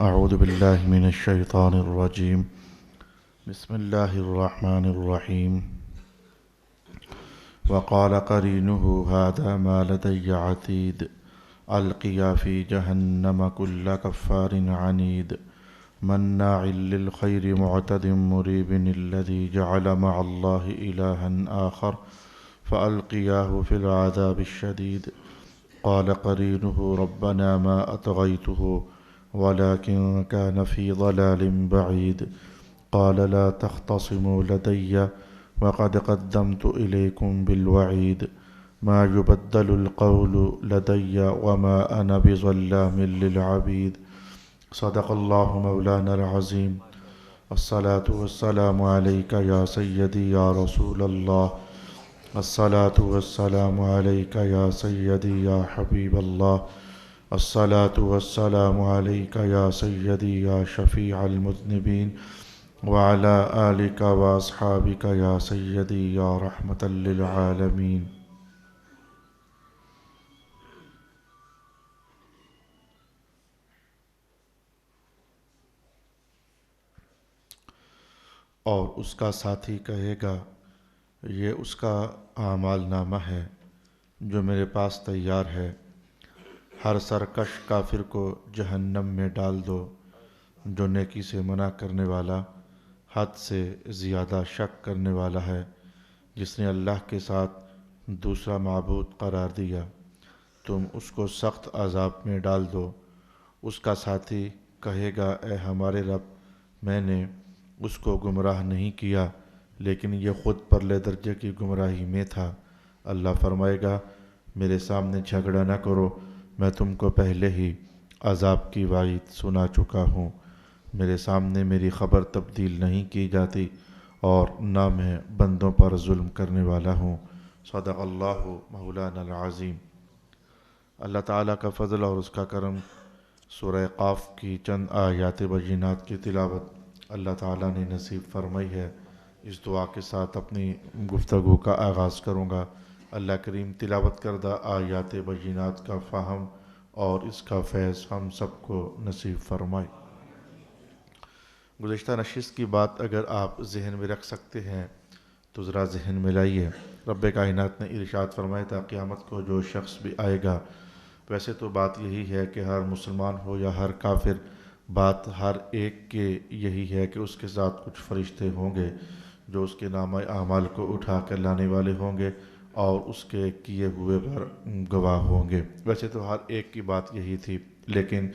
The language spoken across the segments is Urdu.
أعوذ بالله من الشيطان الرجيم. بسم الله الرحمن الرحيم. وقال قرينه هذا ما لدي عتيد ألقيا في جهنم كل كفار عنيد مناع للخير معتد مريب الذي جعل مع الله إلها آخر فألقياه في العذاب الشديد. قال قرينه ربنا ما أطغيته ولكن كان في ضلال بعيد. قال لا تختصموا لدي وقد قدمت إليكم بالوعيد. ما يبدل القول لدي وما أنا بظلام للعبيد. صدق الله مولانا العظيم. الصلاة والسلام عليك يا سيدي يا رسول الله. الصلاة والسلام عليك يا سيدي يا حبيب الله. الصلاة والسلام عليك يا سيدي يا شفيع المذنبين وعلى آلك وأصحابك يا سيدي يا رحمة للعالمين. اور اس کا ساتھی کہے گا یہ اس کا اعمال نامہ ہے جو میرے پاس تیار ہے. ہر سرکش کافر کو جہنم میں ڈال دو. جو نیکی سے منع کرنے والا حد سے زیادہ شک کرنے والا ہے جس نے اللہ کے ساتھ دوسرا معبود قرار دیا تم اس کو سخت عذاب میں ڈال دو. اس کا ساتھی کہے گا اے ہمارے رب میں نے اس کو گمراہ نہیں کیا لیکن یہ خود پرلے درجے کی گمراہی میں تھا. اللہ فرمائے گا میرے سامنے جھگڑا نہ کرو میں تم کو پہلے ہی عذاب کی وعید سنا چکا ہوں. میرے سامنے میری خبر تبدیل نہیں کی جاتی اور نہ میں بندوں پر ظلم کرنے والا ہوں. صدق اللہ مولانا العظیم. اللہ تعالیٰ کا فضل اور اس کا کرم. سورہ قاف کی چند آیات بینات کی تلاوت اللہ تعالیٰ نے نصیب فرمائی ہے. اس دعا کے ساتھ اپنی گفتگو کا آغاز کروں گا. اللہ کریم تلاوت کردہ آیات بینات کا فہم اور اس کا فیض ہم سب کو نصیب فرمائے. گزشتہ نشست کی بات اگر آپ ذہن میں رکھ سکتے ہیں تو ذرا ذہن میں لائیے. رب کائنات نے ارشاد فرمایا تھا قیامت کو جو شخص بھی آئے گا. ویسے تو بات یہی ہے کہ ہر مسلمان ہو یا ہر کافر بات ہر ایک کے یہی ہے کہ اس کے ساتھ کچھ فرشتے ہوں گے جو اس کے نامہ اعمال کو اٹھا کر لانے والے ہوں گے اور اس کے کیے ہوئے پر گواہ ہوں گے. ویسے تو ہر ایک کی بات یہی تھی لیکن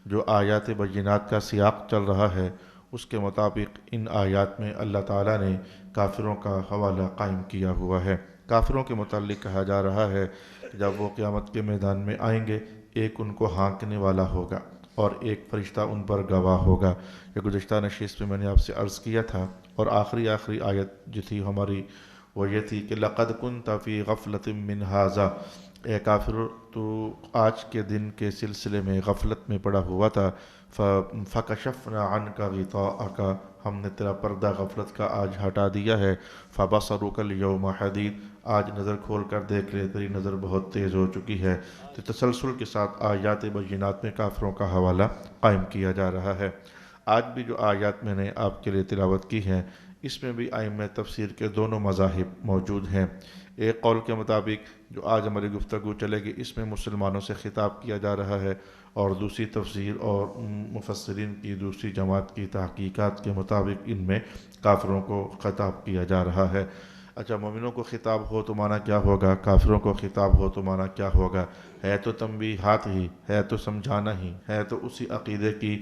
جو آیات بینات کا سیاق چل رہا ہے اس کے مطابق ان آیات میں اللہ تعالیٰ نے کافروں کا حوالہ قائم کیا ہوا ہے. کافروں کے متعلق کہا جا رہا ہے کہ جب وہ قیامت کے میدان میں آئیں گے ایک ان کو ہانکنے والا ہوگا اور ایک فرشتہ ان پر گواہ ہوگا. یہ گزشتہ نشست میں نے آپ سے عرض کیا تھا. اور آخری آیت جو تھی ہماری وہ یہ تھی کہ لقد كنت فی غفلۃ من ھذا. اے کافر تو آج کے دن کے سلسلے میں غفلت میں پڑا ہوا تھا. فکشفنا عنک غطاءک. ہم نے تیرا پردہ غفلت کا آج ہٹا دیا ہے. فبصرک اليوم حدید. آج نظر کھول کر دیکھ لے تیری نظر بہت تیز ہو چکی ہے. تو تسلسل کے ساتھ آیات بینات میں کافروں کا حوالہ قائم کیا جا رہا ہے. آج بھی جو آیات میں نے آپ کے لیے تلاوت کی ہیں اس میں بھی ائمہ تفسیر کے دونوں مذاہب موجود ہیں. ایک قول کے مطابق جو آج ہماری گفتگو چلے گی اس میں مسلمانوں سے خطاب کیا جا رہا ہے اور دوسری تفسیر اور مفسرین کی دوسری جماعت کی تحقیقات کے مطابق ان میں کافروں کو خطاب کیا جا رہا ہے. اچھا مومنوں کو خطاب ہو تو معنی کیا ہوگا, کافروں کو خطاب ہو تو معنی کیا ہوگا؟ ہے تو تنبیہات ہی, ہے تو سمجھانا ہی, ہے تو اسی عقیدے کی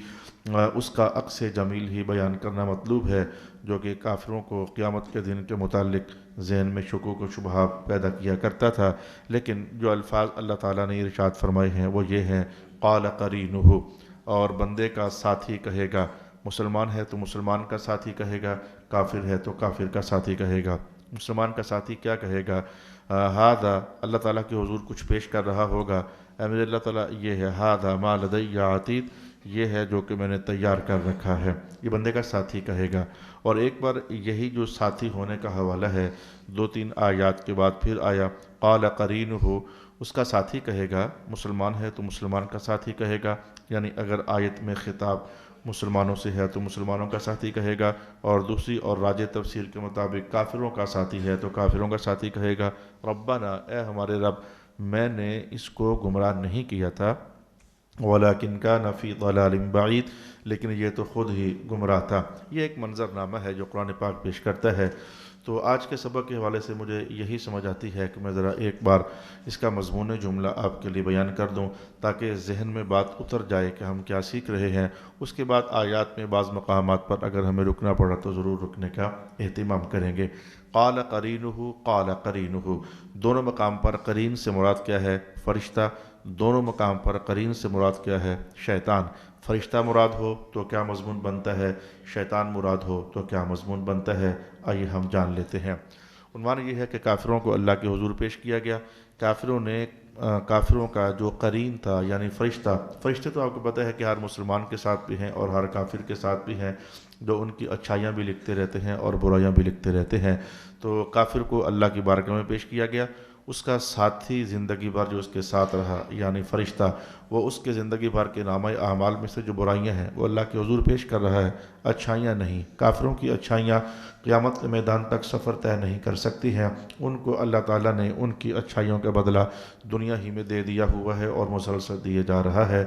اس کا عکس جمیل ہی بیان کرنا مطلوب ہے جو کہ کافروں کو قیامت کے دن کے متعلق ذہن میں شکوک و شبہات پیدا کیا کرتا تھا. لیکن جو الفاظ اللہ تعالیٰ نے ارشاد فرمائے ہیں وہ یہ ہیں قال قرینہ. اور بندے کا ساتھی کہے گا. مسلمان ہے تو مسلمان کا ساتھی کہے گا, کافر ہے تو کافر کا ساتھی کہے گا. مسلمان کا ساتھی کیا کہے گا؟ ہذا, اللہ تعالیٰ کے حضور کچھ پیش کر رہا ہوگا. اے میرے اللہ تعالیٰ یہ ہے ہذا ما لدی عتید, یہ ہے جو کہ میں نے تیار کر رکھا ہے. یہ بندے کا ساتھی کہے گا. اور ایک بار یہی جو ساتھی ہونے کا حوالہ ہے 2-3 آیات کے بعد پھر آیا قال قرینہ. اس کا ساتھی کہے گا، مسلمان ہے تو مسلمان کا ساتھی کہے گا، یعنی اگر آیت میں خطاب مسلمانوں سے ہے تو مسلمانوں کا ساتھی کہے گا، اور دوسری اور راجح تفسیر کے مطابق کافروں کا ساتھی ہے تو کافروں کا ساتھی کہے گا ربنا، اے ہمارے رب، میں نے اس کو گمراہ نہیں کیا تھا، وَلَكِنْ كَانَ فِي ضَلَالٍ بَعِيدٍ، لیکن یہ تو خود ہی گمراہ تھا۔ یہ ایک منظر نامہ ہے جو قرآن پاک پیش کرتا ہے۔ تو آج کے سبق کے حوالے سے مجھے یہی سمجھ آتی ہے کہ میں ذرا ایک بار اس کا مضمون جملہ آپ کے لیے بیان کر دوں تاکہ ذہن میں بات اتر جائے کہ ہم کیا سیکھ رہے ہیں۔ اس کے بعد آیات میں بعض مقامات پر اگر ہمیں رکنا پڑا تو ضرور رکنے کا اہتمام کریں گے۔ قال قرینہ، قال قرینہ، دونوں مقام پر قرین سے مراد کیا ہے؟ فرشتہ۔ دونوں مقام پر قرین سے مراد کیا ہے؟ شیطان۔ فرشتہ مراد ہو تو کیا مضمون بنتا ہے؟ شیطان مراد ہو تو کیا مضمون بنتا ہے؟ آئیے ہم جان لیتے ہیں۔ عنوان یہ ہے کہ کافروں کو اللہ کے حضور پیش کیا گیا۔ کافروں کا جو قرین تھا یعنی فرشتے تو آپ کو پتہ ہے کہ ہر مسلمان کے ساتھ بھی ہیں اور ہر کافر کے ساتھ بھی ہیں، جو ان کی اچھائیاں بھی لکھتے رہتے ہیں اور برائیاں بھی لکھتے رہتے ہیں۔ تو کافر کو اللہ کی بارگاہ میں پیش کیا گیا، اس کا ساتھی زندگی بھر جو اس کے ساتھ رہا یعنی فرشتہ، وہ اس کے زندگی بھر کے نامہ اعمال میں سے جو برائیاں ہیں وہ اللہ کے حضور پیش کر رہا ہے، اچھائیاں نہیں۔ کافروں کی اچھائیاں قیامت کے میدان تک سفر طے نہیں کر سکتی ہیں، ان کو اللہ تعالیٰ نے ان کی اچھائیوں کا بدلہ دنیا ہی میں دے دیا ہوا ہے اور مسلسل دیے جا رہا ہے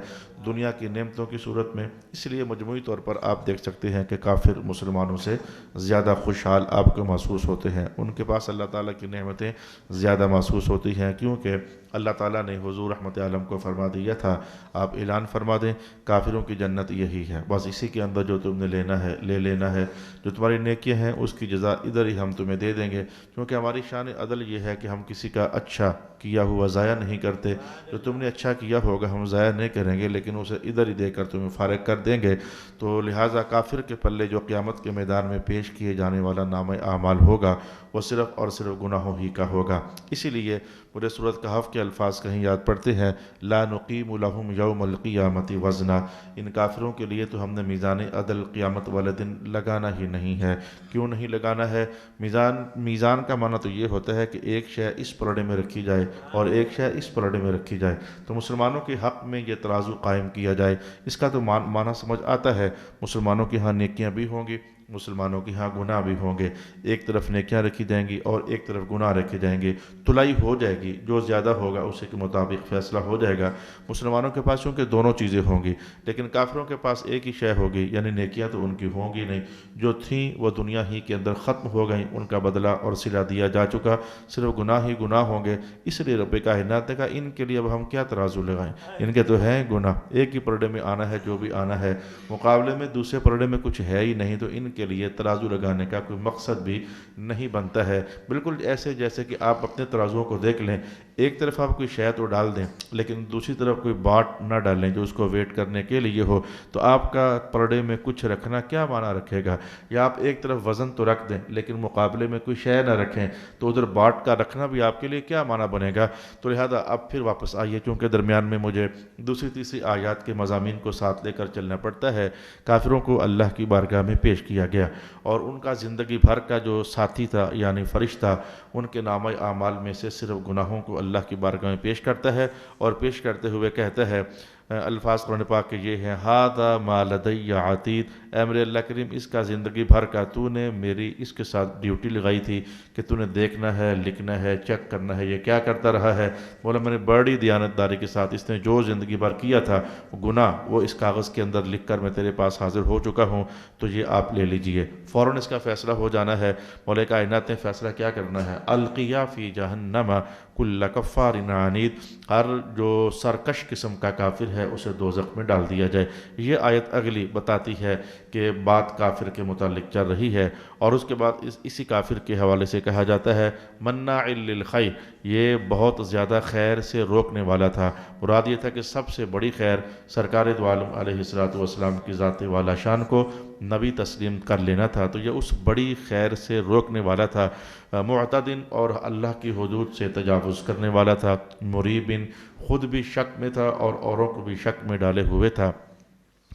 دنیا کی نعمتوں کی صورت میں۔ اس لیے مجموعی طور پر آپ دیکھ سکتے ہیں کہ کافر مسلمانوں سے زیادہ خوشحال آپ کو محسوس ہوتے ہیں، ان کے پاس اللہ تعالیٰ کی نعمتیں زیادہ محسوس ہوتی ہیں، کیونکہ اللہ تعالیٰ نے حضور رحمت عالم کو فرما دیا تھا، آپ اعلان فرما دیں کافروں کی جنت یہی ہے، بس اسی کے اندر جو تم نے لینا ہے لے لینا ہے، جو تمہاری نیکیاں ہیں اس کی جزا ادھر ہی ہم تمہیں دے دیں گے، کیونکہ ہماری شان عدل یہ ہے کہ ہم کسی کا اچھا کیا ہوا ضائع نہیں کرتے، جو تم نے اچھا کیا ہوگا ہم ضائع نہیں کریں گے لیکن اسے ادھر ہی دے کر تمہیں فارغ کر دیں گے۔ تو لہٰذا کافر کے پلے جو قیامت کے میدان میں پیش کیے جانے والا نامہ اعمال ہوگا وہ صرف اور صرف گناہوں ہی کا ہوگا۔ اسی لیے مجھے سورۃ کہف کے الفاظ کہیں یاد پڑتے ہیں، لا نقیم لہم یوم القیامت وزنا، ان کافروں کے لیے تو ہم نے میزان عدل قیامت والے دن لگانا ہی نہیں ہے۔ کیوں نہیں لگانا ہے؟ میزان کا معنی تو یہ ہوتا ہے کہ ایک شے اس پلڑے میں رکھی جائے اور ایک شے اس پلڑے میں رکھی جائے، تو مسلمانوں کے حق میں یہ ترازو قائم کیا جائے۔ اس کا تو معنی سمجھ آتا ہے، مسلمانوں کے ہاں نیکیاں بھی ہوں گی، مسلمانوں کے ہاں گناہ بھی ہوں گے، ایک طرف نیکیاں رکھی جائیں گی اور ایک طرف گناہ رکھے جائیں گے، تلائی ہو جائے گی، جو زیادہ ہوگا اسی کے مطابق فیصلہ ہو جائے گا۔ مسلمانوں کے پاس چونکہ دونوں چیزیں ہوں گی، لیکن کافروں کے پاس ایک ہی شے ہوگی، یعنی نیکیاں تو ان کی ہوں گی نہیں، جو تھیں وہ دنیا ہی کے اندر ختم ہو گئیں، ان کا بدلہ اور صلہ دیا جا چکا، صرف گناہ ہی گناہ ہوں گے۔ اس لیے رب کائنات نے کہا ان کے لیے اب ہم کیا ترازو لگائیں، ان کے تو ہیں گناہ، ایک ہی پرڑے میں آنا ہے جو بھی آنا ہے، مقابلے میں دوسرے پرڑے میں کچھ ہے ہی نہیں، تو ان کے لیے ترازو لگانے کا کوئی مقصد بھی نہیں بنتا ہے۔ بالکل ایسے جیسے کہ آپ اپنے ترازوؤں کو دیکھ لیں، ایک طرف آپ کوئی شے تو ڈال دیں لیکن دوسری طرف کوئی باٹ نہ ڈالیں جو اس کو ویٹ کرنے کے لیے ہو، تو آپ کا پرڑے میں کچھ رکھنا کیا معنی رکھے گا؟ یا آپ ایک طرف وزن تو رکھ دیں لیکن مقابلے میں کوئی شے نہ رکھیں تو ادھر باٹ کا رکھنا بھی آپ کے لیے کیا معنی بنے گا؟ تو لہذا اب پھر واپس آئیے، چونکہ درمیان میں مجھے دوسری تیسری آیات کے مضامین کو ساتھ لے کر چلنا پڑتا ہے۔ کافروں کو اللہ کی بارگاہ میں پیش کیا گیا اور ان کا زندگی بھر کا جو ساتھی تھا یعنی فرشتہ، ان کے نامہ اعمال میں سے صرف گناہوں کو اللہ کی بارگاہ میں پیش کرتا ہے، اور پیش کرتے ہوئے کہتا ہے، الفاظ قرآن پاک کے یہ ہیں، ھذا ما لدی عتید، اے میرے اللہ کریم اس کا زندگی بھر کا تو نے میری اس کے ساتھ ڈیوٹی لگائی تھی کہ تو نے دیکھنا ہے، لکھنا ہے، چیک کرنا ہے یہ کیا کرتا رہا ہے۔ بولا میں نے بڑی دیانتداری کے ساتھ اس نے جو زندگی بھر کیا تھا گناہ وہ اس کاغذ کے اندر لکھ کر میں تیرے پاس حاضر ہو چکا ہوں، تو یہ آپ لے لیجئے۔ فوراً اس کا فیصلہ ہو جانا ہے۔ مولا کائنات نے فیصلہ کیا کرنا ہے؟ القیا فی جہنم کل کفار عنید، ہر جو سرکش قسم کا کافر ہے اسے دوزخ میں ڈال دیا جائے۔ یہ آیت اگلی بتاتی ہے کہ بات کافر کے متعلق چل رہی ہے، اور اس کے بعد اسی کافر کے حوالے سے کہا جاتا ہے مناع للخیر، یہ بہت زیادہ خیر سے روکنے والا تھا۔ مراد یہ تھا کہ سب سے بڑی خیر سرکار دو عالم علیہ السلام کی ذات والا شان کو نبی تسلیم کر لینا تھا، تو یہ اس بڑی خیر سے روکنے والا تھا۔ معتدن، اور اللہ کی حدود سے تجاوز کرنے والا تھا۔ مریبن، خود بھی شک میں تھا اور اوروں کو بھی شک میں ڈالے ہوئے تھا۔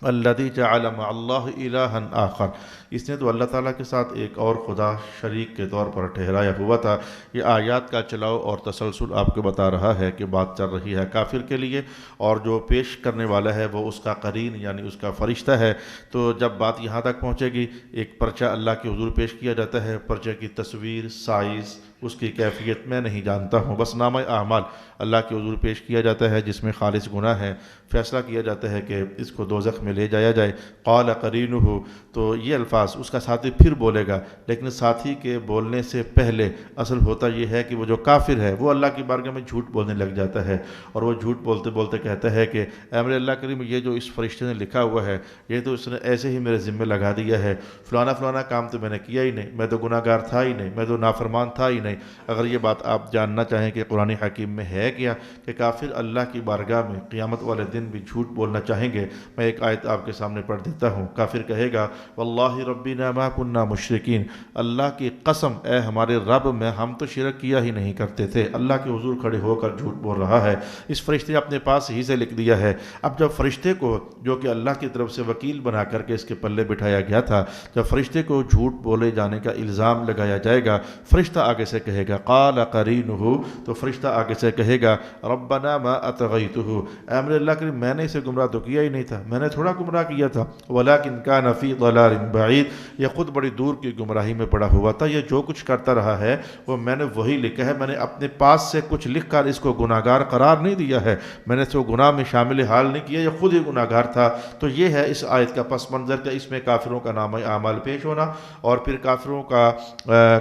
الذی جعل مع اللہ الہا آخر، اس نے تو اللہ تعالیٰ کے ساتھ ایک اور خدا شریک کے طور پر ٹھہرایا ہوا تھا۔ یہ آیات کا چلاؤ اور تسلسل آپ کو بتا رہا ہے کہ بات چل رہی ہے کافر کے لیے، اور جو پیش کرنے والا ہے وہ اس کا قرین یعنی اس کا فرشتہ ہے۔ تو جب بات یہاں تک پہنچے گی، ایک پرچہ اللہ کے حضور پیش کیا جاتا ہے، پرچے کی تصویر، سائز، اس کی کیفیت میں نہیں جانتا ہوں، بس نامہ اعمال اللہ کے حضور پیش کیا جاتا ہے جس میں خالص گناہ ہے، فیصلہ کیا جاتا ہے کہ اس کو دوزخ میں لے جایا جائے۔ قال قرینہ، تو یہ الفاظ اس کا ساتھی پھر بولے گا، لیکن ساتھی کے بولنے سے پہلے اصل ہوتا یہ ہے کہ وہ جو کافر ہے وہ اللہ کی بارگاہ میں جھوٹ بولنے لگ جاتا ہے، اور وہ جھوٹ بولتے بولتے کہتا ہے کہ اے میرے اللہ کریم، یہ جو اس فرشتے نے لکھا ہوا ہے یہ تو اس نے ایسے ہی میرے ذمہ لگا دیا ہے، فلانا فلانا کام تو میں نے کیا ہی نہیں، میں تو گناہ گار تھا ہی نہیں، میں تو نافرمان تھا ہی نہیں۔ اگر یہ بات آپ جاننا چاہیں کہ قرآن حکیم میں ہے کیا کہ کافر اللہ کی بارگاہ میں قیامت والے دن بھی جھوٹ بولنا چاہیں گے، میں ایک آیت آپ کے سامنے پڑھ دیتا ہوں۔ کافر کہے گا واللہ ربنا ما کننا مشرکین، اللہ کی قسم اے ہمارے رب، میں ہم تو شرک کیا ہی نہیں کرتے تھے۔ اللہ کے حضور کھڑے ہو کر جھوٹ بول رہا ہے، اس فرشتے نے اپنے پاس ہی سے لکھ دیا ہے۔ اب جب فرشتے کو، جو کہ اللہ کی طرف سے وکیل بنا کر کے اس کے پلے بٹھایا گیا تھا، جب فرشتے کو جھوٹ بولے جانے کا الزام لگایا جائے گا، فرشتہ آگے سے کہے گا قال قرینہ، تو فرشتہ آگے سے کہے گا ربنا ما اطغیتہ، اے میرے اللہ کریم، میں نے اسے گمراہ تو کیا ہی نہیں تھا، میں نے تھوڑا گمراہ کیا تھا، ولکن کان فی ضلال بعید، یہ خود بڑی دور کی گمراہی میں پڑا ہوا تھا، یہ جو کچھ کرتا رہا ہے وہ میں نے وہی لکھا ہے، میں نے اپنے پاس سے کچھ لکھ کر اس کو گناہ گار قرار نہیں دیا ہے، میں نے اس کو گناہ میں شامل حال نہیں کیا، یہ خود ہی گناہ گار تھا۔ تو یہ ہے اس آیت کا پس منظر کا، اس میں کافروں کا نامہ اعمال پیش ہونا، اور پھر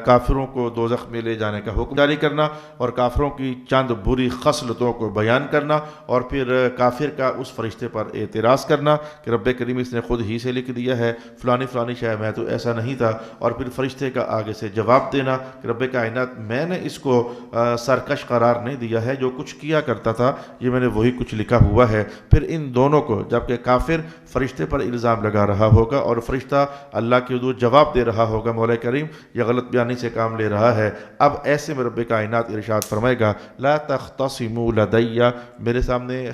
کافروں کو دوزخ میں لے جانے کا حکم جاری کرنا، اور کافروں کی چند بری خصلتوں کو بیان کرنا، اور پھر کافر کا اس فرشتے پر اعتراض کرنا کہ رب کریم اس نے خود ہی سے لکھ دیا ہے فلانی فلانی شے، میں تو ایسا نہیں تھا، اور پھر فرشتے کا آگے سے جواب دینا کہ رب کائنات، میں نے اس کو سرکش قرار نہیں دیا ہے، جو کچھ کیا کرتا تھا یہ میں نے وہی کچھ لکھا ہوا ہے۔ پھر ان دونوں کو، جبکہ کافر فرشتے پر الزام لگا رہا ہوگا اور فرشتہ اللہ کے حضور جواب دے رہا ہوگا مولا کریم یہ غلط بیانی سے کام لے رہا ہے، اب ایسے میں رب کائنات ارشاد فرمائے گا لا تختصموا لدی، میرے سامنے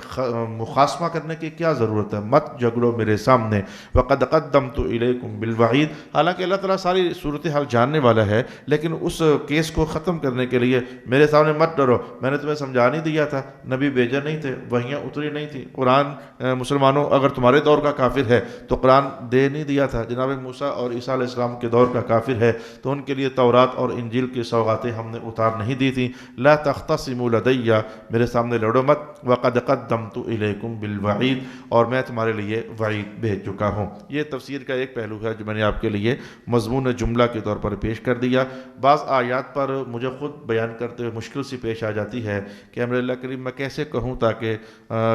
مخاصمہ کرنے کی کیا ضرورت ہے، مت جھگڑو میرے سامنے، وقد قدمت الیکم بالوعید، حالانکہ اللہ تعالیٰ ساری صورتحال جاننے والا ہے، لیکن اس کیس کو ختم کرنے کے لیے میرے سامنے مت ڈرو، میں نے تمہیں سمجھا نہیں دیا تھا، نبی بھیجا نہیں تھے، وحیاں اتری نہیں تھی، قرآن مسلمانوں اگر تمہارے دور کا کافر ہے تو قرآن دے نہیں دیا تھا، جناب موسیٰ اور عیسیٰ علیہ السلام کے دور کا کافر ہے تو ان کے لیے تورات اور انجیل کی سوغاتیں ہم نے اتار نہیں دی تھیں، لا تختصموا لدی، میرے سامنے لڑو مت، وقد قدمت الیکم بالوعید، اور میں تمہارے لیے وعید بھیج چکا ہوں۔ یہ تفسیر کا ایک پہلو ہے جو میں نے آپ کے لیے مضمون جملہ کے طور پر پیش کر دیا۔ بعض آیات پر مجھے خود بیان کرتے ہوئے مشکل سی پیش آ جاتی ہے کہ امر اللہ کریم میں کیسے کہوں تاکہ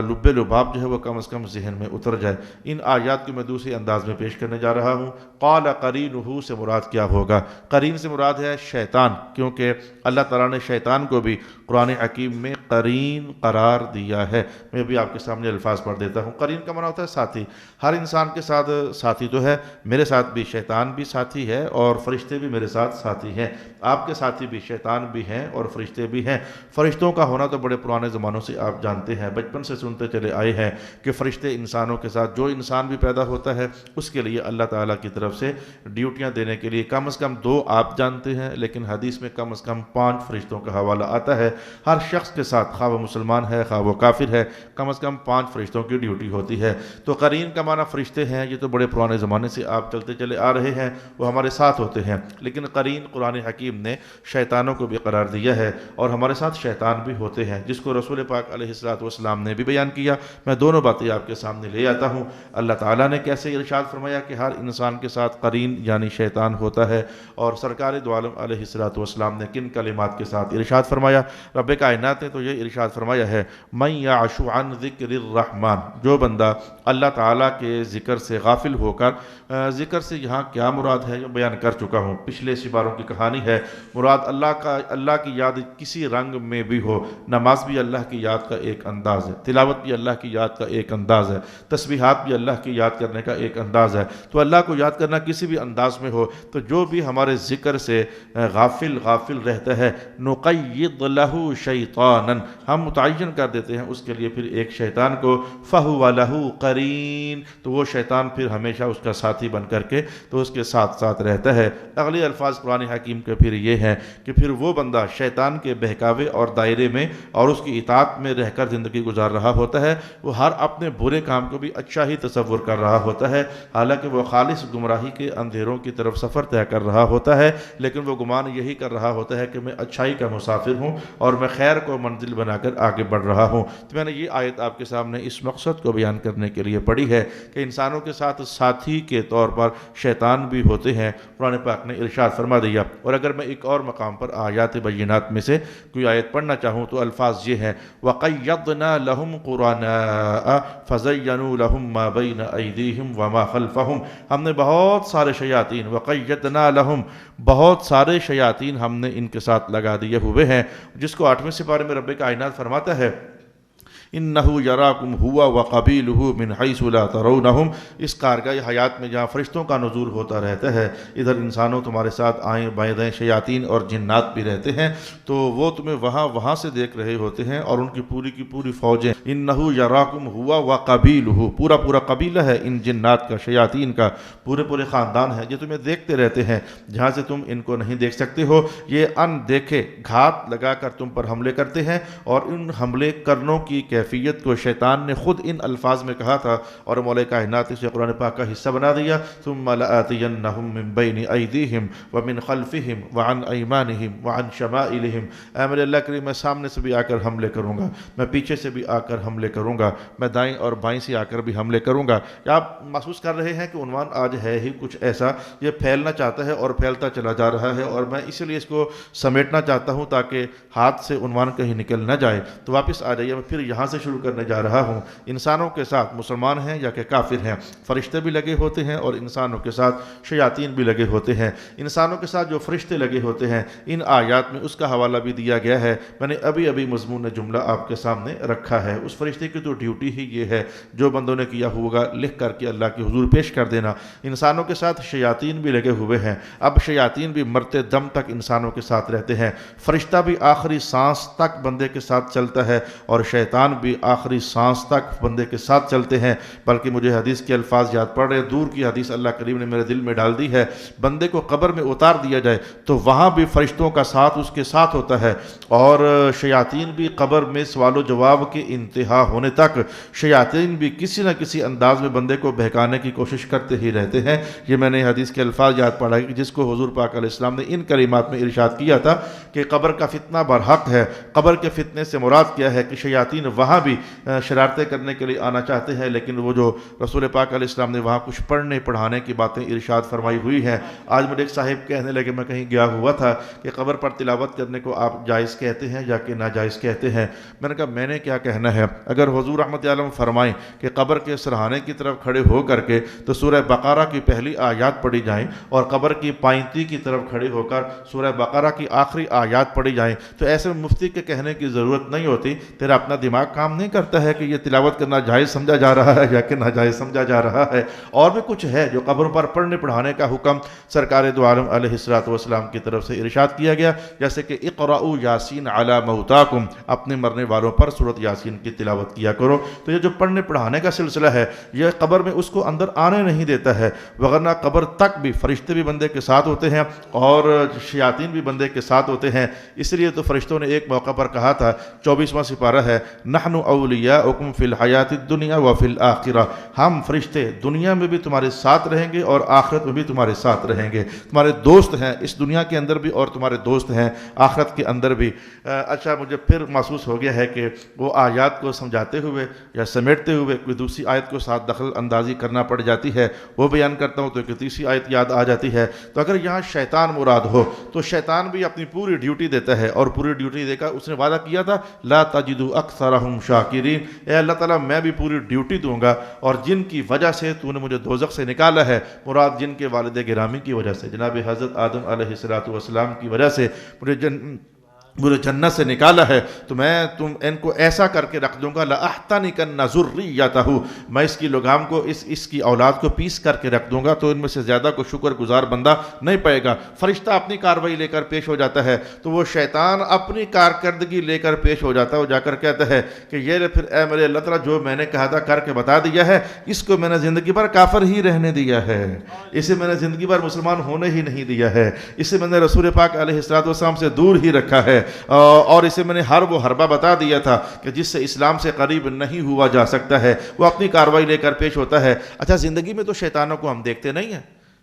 لب لباب جو ہے وہ کم از کم ذہن میں اتر جائے۔ ان آیات کو میں دوسرے انداز میں پیش کرنے جا رہا ہوں۔ قال قرینہ سے مراد کیا ہوگا؟ قرین سے مراد ہے شیطان، کیونکہ اللہ تعالیٰ نے شیطان کو بھی قرآن حکیم میں قرین قرار دیا ہے۔ میں بھی آپ کے سامنے الفاظ پڑھ دیتا ہوں۔ قرین کا معنی ہوتا ہے ساتھی، ہر انسان کے ساتھ ساتھی تو ہے، میرے ساتھ بھی شیطان بھی ساتھی ہے اور فرشتے بھی میرے ساتھ ساتھی ہیں، آپ کے ساتھی بھی شیطان بھی ہیں اور فرشتے بھی ہیں۔ فرشتوں کا ہونا تو بڑے پرانے زمانوں سے آپ جانتے ہیں، بچپن سے سنتے چلے آئے ہیں کہ فرشتے انسانوں کے ساتھ، جو انسان بھی پیدا ہوتا ہے اس کے لیے اللہ تعالیٰ کی طرف سے ڈیوٹیاں دینے کے لیے کم از کم 2 آپ جانتے ہیں، لیکن حدیث میں کم از کم 5 فرشتوں کا حوالہ آتا ہے۔ ہر شخص کے ساتھ، خواہ وہ مسلمان ہے خواہ وہ کافر ہے، کم از کم 5 فرشتوں کی ڈیوٹی ہوتی ہے۔ تو قرین کا معنی فرشتے ہیں، یہ تو بڑے پرانے زمانے سے آپ چلتے چلے آ رہے ہیں، وہ ہمارے ساتھ ہوتے ہیں، لیکن قرین قرآن حکیم نے شیطانوں کو بھی قرار دیا ہے، اور ہمارے ساتھ شیطان بھی ہوتے ہیں، جس کو رسول پاک علیہ السلام نے بھی بیان کیا۔ میں دونوں باتیں آپ کے سامنے لے آتا ہوں۔ اللہ تعالیٰ نے کیسے ارشاد فرمایا کہ ہر انسان کے ساتھ قرین یعنی شیطان ہوتا ہے، اور سرکار دو عالم علیہ السلام نے کن کلمات کے ساتھ ارشاد فرمایا؟ رب کائنات نے تو یہ ارشاد فرمایا ہے من یعش عن ذکر الرحمن، جو بندہ اللہ تعالیٰ کے ذکر سے غافل ہو کر، ذکر سے یہاں کیا مراد ہے جو بیان کر چکا ہوں، پچھلے سپاروں کی کہانی ہے، مراد اللہ کی یاد کسی رنگ میں بھی ہو، نماز بھی اللہ کی یاد کا ایک انداز ہے، تلاوت بھی اللہ کی یاد کا ایک انداز ہے، تسبیحات بھی اللہ کی یاد کرنے کا ایک انداز ہے، تو اللہ کو یاد کرنا کسی بھی انداز میں ہو، تو جو بھی ہمارے ذکر سے غافل غافل رہتا ہے نقید لہ شیطانا، ہم متعین کر دیتے ہیں اس کے لیے پھر ایک شیطان کو، فہو لہ قرین، تو وہ شیطان پھر ہمیشہ اس کا ساتھی بن کر کے تو اس کے ساتھ ساتھ رہتا ہے۔ اگلے الفاظ قرآن حکیم کے پھر یہ ہے کہ پھر وہ بندہ شیطان کے بہکاوے اور دائرے میں اور اس کی اطاعت میں رہ کر زندگی گزار رہا ہوتا ہے، وہ ہر اپنے برے کام کو بھی اچھا ہی تصور کر رہا ہوتا ہے، حالانکہ وہ خالص گمراہی کے اندھیروں کی طرف سفر طے کر رہا ہوتا ہے، لیکن وہ گمان یہی کر رہا ہوتا ہے کہ میں اچھائی کا مسافر ہوں اور میں خیر کو منزل بنا کر آگے بڑھ رہا ہوں۔ تو میں نے یہ آیت آپ کے سامنے اس مقصد کو بیان کرنے کے لیے پڑھی ہے کہ انسانوں کے ساتھ ساتھی کے طور پر شیطان بھی ہوتے ہیں، قرآن پاک نے ارشاد فرما دیا۔ اور اگر میں ایک اور مقام پر آیات بینات میں سے کوئی آیت پڑھنا چاہوں تو الفاظ یہ ہیں وَقَيَّضْنَا لَهُمْ قُرَانَاءَ فَزَيَّنُوا لَهُمْ مَا بَيْنَ أَيْدِيهِمْ وَمَا خَلْفَهُمْ، ہم نے بہت سارے شیاطین، وَقَيَّضْنَا لَهُمْ بہت سارے شیاطین ہم نے ان کے ساتھ لگا دیے ہوئے ہیں، جس کو 8ویں سپارے میں رب کائنات فرماتا ہے اِنَّهُ يَرَاكُمْ هُوَ وَقَبِيلُهُ مِنْ حَيْثُ لَا تَرَوْنَهُمْ، اس کارگاہ حیات میں جہاں فرشتوں کا نزول ہوتا رہتا ہے، ادھر انسانوں تمہارے ساتھ آئیں بائیں دائیں شیاطین اور جنات بھی رہتے ہیں، تو وہ تمہیں وہاں سے دیکھ رہے ہوتے ہیں اور ان کی پوری فوجیں، اِنَّهُ يَرَاكُمْ هُوَ وَقَبِيلُهُ، پورا قبیلہ ہے ان جنات کا، شیاطین کا، پورے خاندان ہے، یہ تمہیں دیکھتے رہتے ہیں جہاں سے تم ان کو نہیں دیکھ سکتے ہو، یہ ان دیکھے گھات لگا کر تم پر حملے کرتے ہیں، اور ان حملے کرنوں کی کیفیت کو شیطان نے خود ان الفاظ میں کہا تھا اور مولا کائنات اسے قرآن پاک کا حصہ بنا دیا، ثم لآتینہم من بین ایدیہم ومن خلفہم وعن ایمانہم وعن شمائلہم، اے میرے اللہ کریم میں سامنے سے بھی آ کر حملے کروں گا، میں پیچھے سے بھی آ کر حملے کروں گا، میں دائیں اور بائیں سے آ کر بھی حملے کروں گا۔ کیا آپ محسوس کر رہے ہیں کہ عنوان آج ہے ہی کچھ ایسا، یہ پھیلنا چاہتا ہے اور پھیلتا چلا جا رہا ہے، اور میں اسی لیے اس کو سمیٹنا چاہتا ہوں تاکہ ہاتھ سے عنوان کہیں نکل نہ جائے۔ تو واپس آ جائیے، میں پھر یہاں سے شروع کرنے جا رہا ہوں۔ انسانوں کے ساتھ مسلمان ہیں یا کہ کافر ہیں، فرشتے بھی لگے ہوتے ہیں اور انسانوں کے ساتھ شیاطین بھی لگے ہوتے ہیں۔ انسانوں کے ساتھ جو فرشتے لگے ہوتے ہیں، ان آیات میں اس کا حوالہ بھی دیا گیا ہے، میں نے ابھی مضمون جملہ آپ کے سامنے رکھا ہے۔ اس فرشتے کی تو ڈیوٹی ہی یہ ہے جو بندوں نے کیا ہوگا لکھ کر کے اللہ کے حضور پیش کر دینا۔ انسانوں کے ساتھ شیاطین بھی لگے ہوئے ہیں، اب شیاطین بھی مرتے دم تک انسانوں کے ساتھ رہتے ہیں، فرشتہ بھی آخری سانس تک بندے کے ساتھ چلتا ہے اور شیطان بھی آخری سانس تک بندے کے ساتھ چلتے ہیں۔ بلکہ مجھے حدیث کے الفاظ یاد پڑ رہے، دور کی حدیث اللہ کریم نے میرے دل میں ڈال دی ہے، بندے کو قبر میں اتار دیا جائے تو وہاں بھی فرشتوں کا ساتھ اس کے ساتھ ہوتا ہے، اور شیاطین بھی قبر میں سوال و جواب کے انتہا ہونے تک شیاطین بھی کسی نہ کسی انداز میں بندے کو بہکانے کی کوشش کرتے ہی رہتے ہیں۔ یہ میں نے حدیث کے الفاظ یاد پڑھا کہ جس کو حضور پاک علیہ السلام نے ان کلمات میں ارشاد کیا تھا کہ قبر کا فتنہ برحق ہے۔ قبر کے فتنے سے مراد کیا ہے کہ شیاطین وہاں بھی شرارتیں کرنے کے لیے آنا چاہتے ہیں، لیکن وہ جو رسول پاک علیہ السلام نے وہاں کچھ پڑھنے پڑھانے کی باتیں ارشاد فرمائی ہوئی ہیں۔ آج مجھے ایک صاحب کہنے لگے، میں کہیں گیا ہوا تھا، کہ قبر پر تلاوت کرنے کو آپ جائز کہتے ہیں یا کہ ناجائز کہتے ہیں؟ میں نے کہا میں نے کیا کہنا ہے، اگر حضور رحمت عالم فرمائیں کہ قبر کے سرہانے کی طرف کھڑے ہو کر کے تو سورہ بقرہ کی پہلی آیات پڑھی جائیں اور قبر کی پائنتی کی طرف کھڑے ہو کر سورہ بقرہ کی آخری آیات پڑھی جائیں، تو ایسے میں مفتی کے کہنے کی ضرورت نہیں ہوتی، تیرا اپنا دماغ کام نہیں کرتا ہے کہ یہ تلاوت کرنا جائز سمجھا جا رہا ہے یا کہ ناجائز سمجھا جا رہا ہے۔ اور بھی کچھ ہے جو قبروں پر پڑھنے پڑھانے کا حکم سرکار دو عالم علیہ السلام کی طرف سے ارشاد کیا گیا، جیسے کہ اقرؤوا یاسین علی موتاکم، اپنے مرنے والوں پر سورۃ یاسین کی تلاوت کیا کرو۔ تو یہ جو پڑھنے پڑھانے کا سلسلہ ہے، یہ قبر میں اس کو اندر آنے نہیں دیتا ہے، وگرنہ قبر تک بھی فرشتے بھی بندے کے ساتھ ہوتے ہیں اور شیاطین بھی بندے کے ساتھ ہوتے ہیں۔ اس لیے تو فرشتوں نے ایک موقع پر کہا تھا، 24واں سپارہ ہے، نحن اولیاؤکم فی الحیات الدنیا وفی الآخرہ، ہم فرشتے دنیا میں بھی تمہارے ساتھ رہیں گے اور آخرت میں بھی تمہارے ساتھ رہیں گے، تمہارے دوست ہیں اس دنیا کے اندر بھی اور تمہارے دوست ہیں آخرت کے اندر بھی۔ اچھا، مجھے پھر محسوس ہو گیا ہے کہ وہ آیات کو سمجھاتے ہوئے یا سمیٹتے ہوئے کوئی دوسری آیت کو ساتھ دخل اندازی کرنا پڑ جاتی ہے، وہ بیان کرتا ہوں تو ایک تیسری آیت یاد آ جاتی ہے۔ تو اگر یہاں شیطان مراد ہو تو شیطان بھی اپنی پوری ڈیوٹی دیتا ہے، اور پوری ڈیوٹی دے کر اس نے وعدہ کیا تھا لا تجد اکثرهم شاکرین، اے اللہ تعالیٰ میں بھی پوری ڈیوٹی دوں گا، اور جن کی وجہ سے تو نے مجھے دوزخ سے نکالا ہے، مراد جن کے والد گرامی کی وجہ سے، جناب حضرت آدم علیہ السلام کی وجہ سے مجھے مجھے جنت سے نکالا ہے تو میں ان کو ایسا کر کے رکھ دوں گا، لَأَحْتَنِكَنَّ ذُرِّيَّتَهُ، میں اس کی لگام کو اس کی اولاد کو پیس کر کے رکھ دوں گا، تو ان میں سے زیادہ کو شکر گزار بندہ نہیں پائے گا۔ فرشتہ اپنی کارروائی لے کر پیش ہو جاتا ہے تو وہ شیطان اپنی کارکردگی لے کر پیش ہو جاتا ہے، وہ جا کر کہتا ہے کہ یہ لے پھر اے میرے اللہ تعالیٰ جو میں نے کہا تھا کر کے بتا دیا ہے، اس کو میں نے زندگی بھر کافر ہی رہنے دیا ہے، اسے میں نے زندگی بھر مسلمان ہونے ہی نہیں دیا ہے، اسے میں نے رسول پاک علیہ السلام سے دور ہی رکھا ہے، اور اسے میں نے ہر وہ حربہ بتا دیا تھا کہ جس سے اسلام سے قریب نہیں ہوا جا سکتا ہے، وہ اپنی کارروائی لے کر پیش ہوتا ہے۔ اچھا، زندگی میں تو شیطانوں کو ہم دیکھتے نہیں ہیں،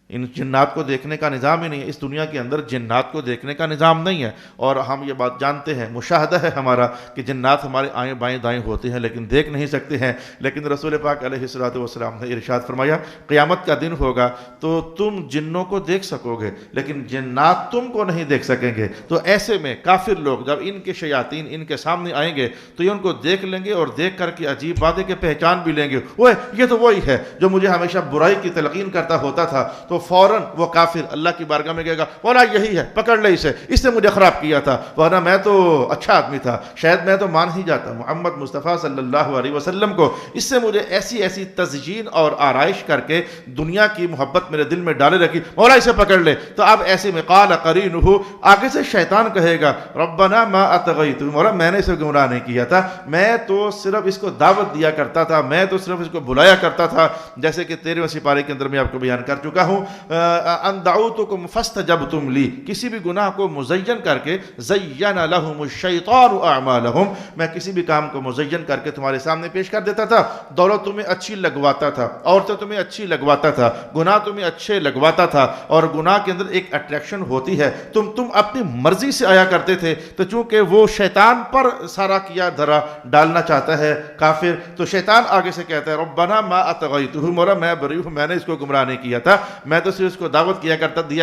ان جنات کو دیکھنے کا نظام ہی نہیں ہے، اس دنیا کے اندر جنات کو دیکھنے کا نظام نہیں ہے، اور ہم یہ بات جانتے ہیں، مشاہدہ ہے ہمارا کہ جنات ہمارے آئیں بائیں دائیں ہوتے ہیں لیکن دیکھ نہیں سکتے ہیں۔ لیکن رسول پاک علیہ السلام نے ارشاد فرمایا قیامت کا دن ہوگا تو تم جنوں کو دیکھ سکو گے لیکن جنات تم کو نہیں دیکھ سکیں گے، تو ایسے میں کافر لوگ جب ان کے شیاطین ان کے سامنے آئیں گے تو یہ ان کو دیکھ لیں گے اور دیکھ کر کے عجیب باتیں کہ پہچان بھی لیں گے، اوہ یہ تو وہی ہے جو مجھے ہمیشہ برائی کی تلقین کرتا ہوتا تھا، تو فوراً وہ کافر اللہ کی بارگاہ میں کہے گا مولا یہی ہے، پکڑ لے اسے، اس نے مجھے خراب کیا تھا، ورنہ میں تو اچھا آدمی تھا، شاید میں تو مان ہی جاتا محمد مصطفیٰ صلی اللہ علیہ وسلم کو، اس سے مجھے ایسی تزیین اور آرائش کر کے دنیا کی محبت میرے دل میں ڈالے رکھی، مولا اسے پکڑ لے۔ تو اب ایسے میں قال قرینہ، آگے سے شیطان کہے گا ربنا ما اطغیتہ، مولا میں نے اسے گمراہ نہیں کیا تھا، میں تو صرف اس کو دعوت دیا کرتا تھا، میں تو صرف اس کو بلایا کرتا تھا، جیسے کہ 13ویں سپارے کے اندر میں آپ کو بیان کر چکا ہوں، ان دعوتکم فاستجبتم لی، کسی بھی گناہ کو مزین کر کے زین لہم الشیطان اعمالہم، میں کسی بھی کام کو مزین کر کے تمہارے سامنے پیش کر دیتا تھا، دولت تمہیں اچھی لگواتا تھا، عورتیں تمہیں اچھی لگواتا تھا، گناہ تمہیں اچھے لگواتا تھا، اور گناہ کے اندر ایک اٹریکشن ہوتی ہے، تم اپنی مرضی سے آیا کرتے تھے، تو چونکہ وہ شیطان پر سارا کیا دھرا ڈالنا چاہتا ہے کافر، تو شیطان آگے سے کہتا ہے ربنا ما اطغیتہ، مولا میں بری ہوں، میں نے اس کو گمراہ نہیں کیا تھا، میں تو صرف اس کو دعوت دیا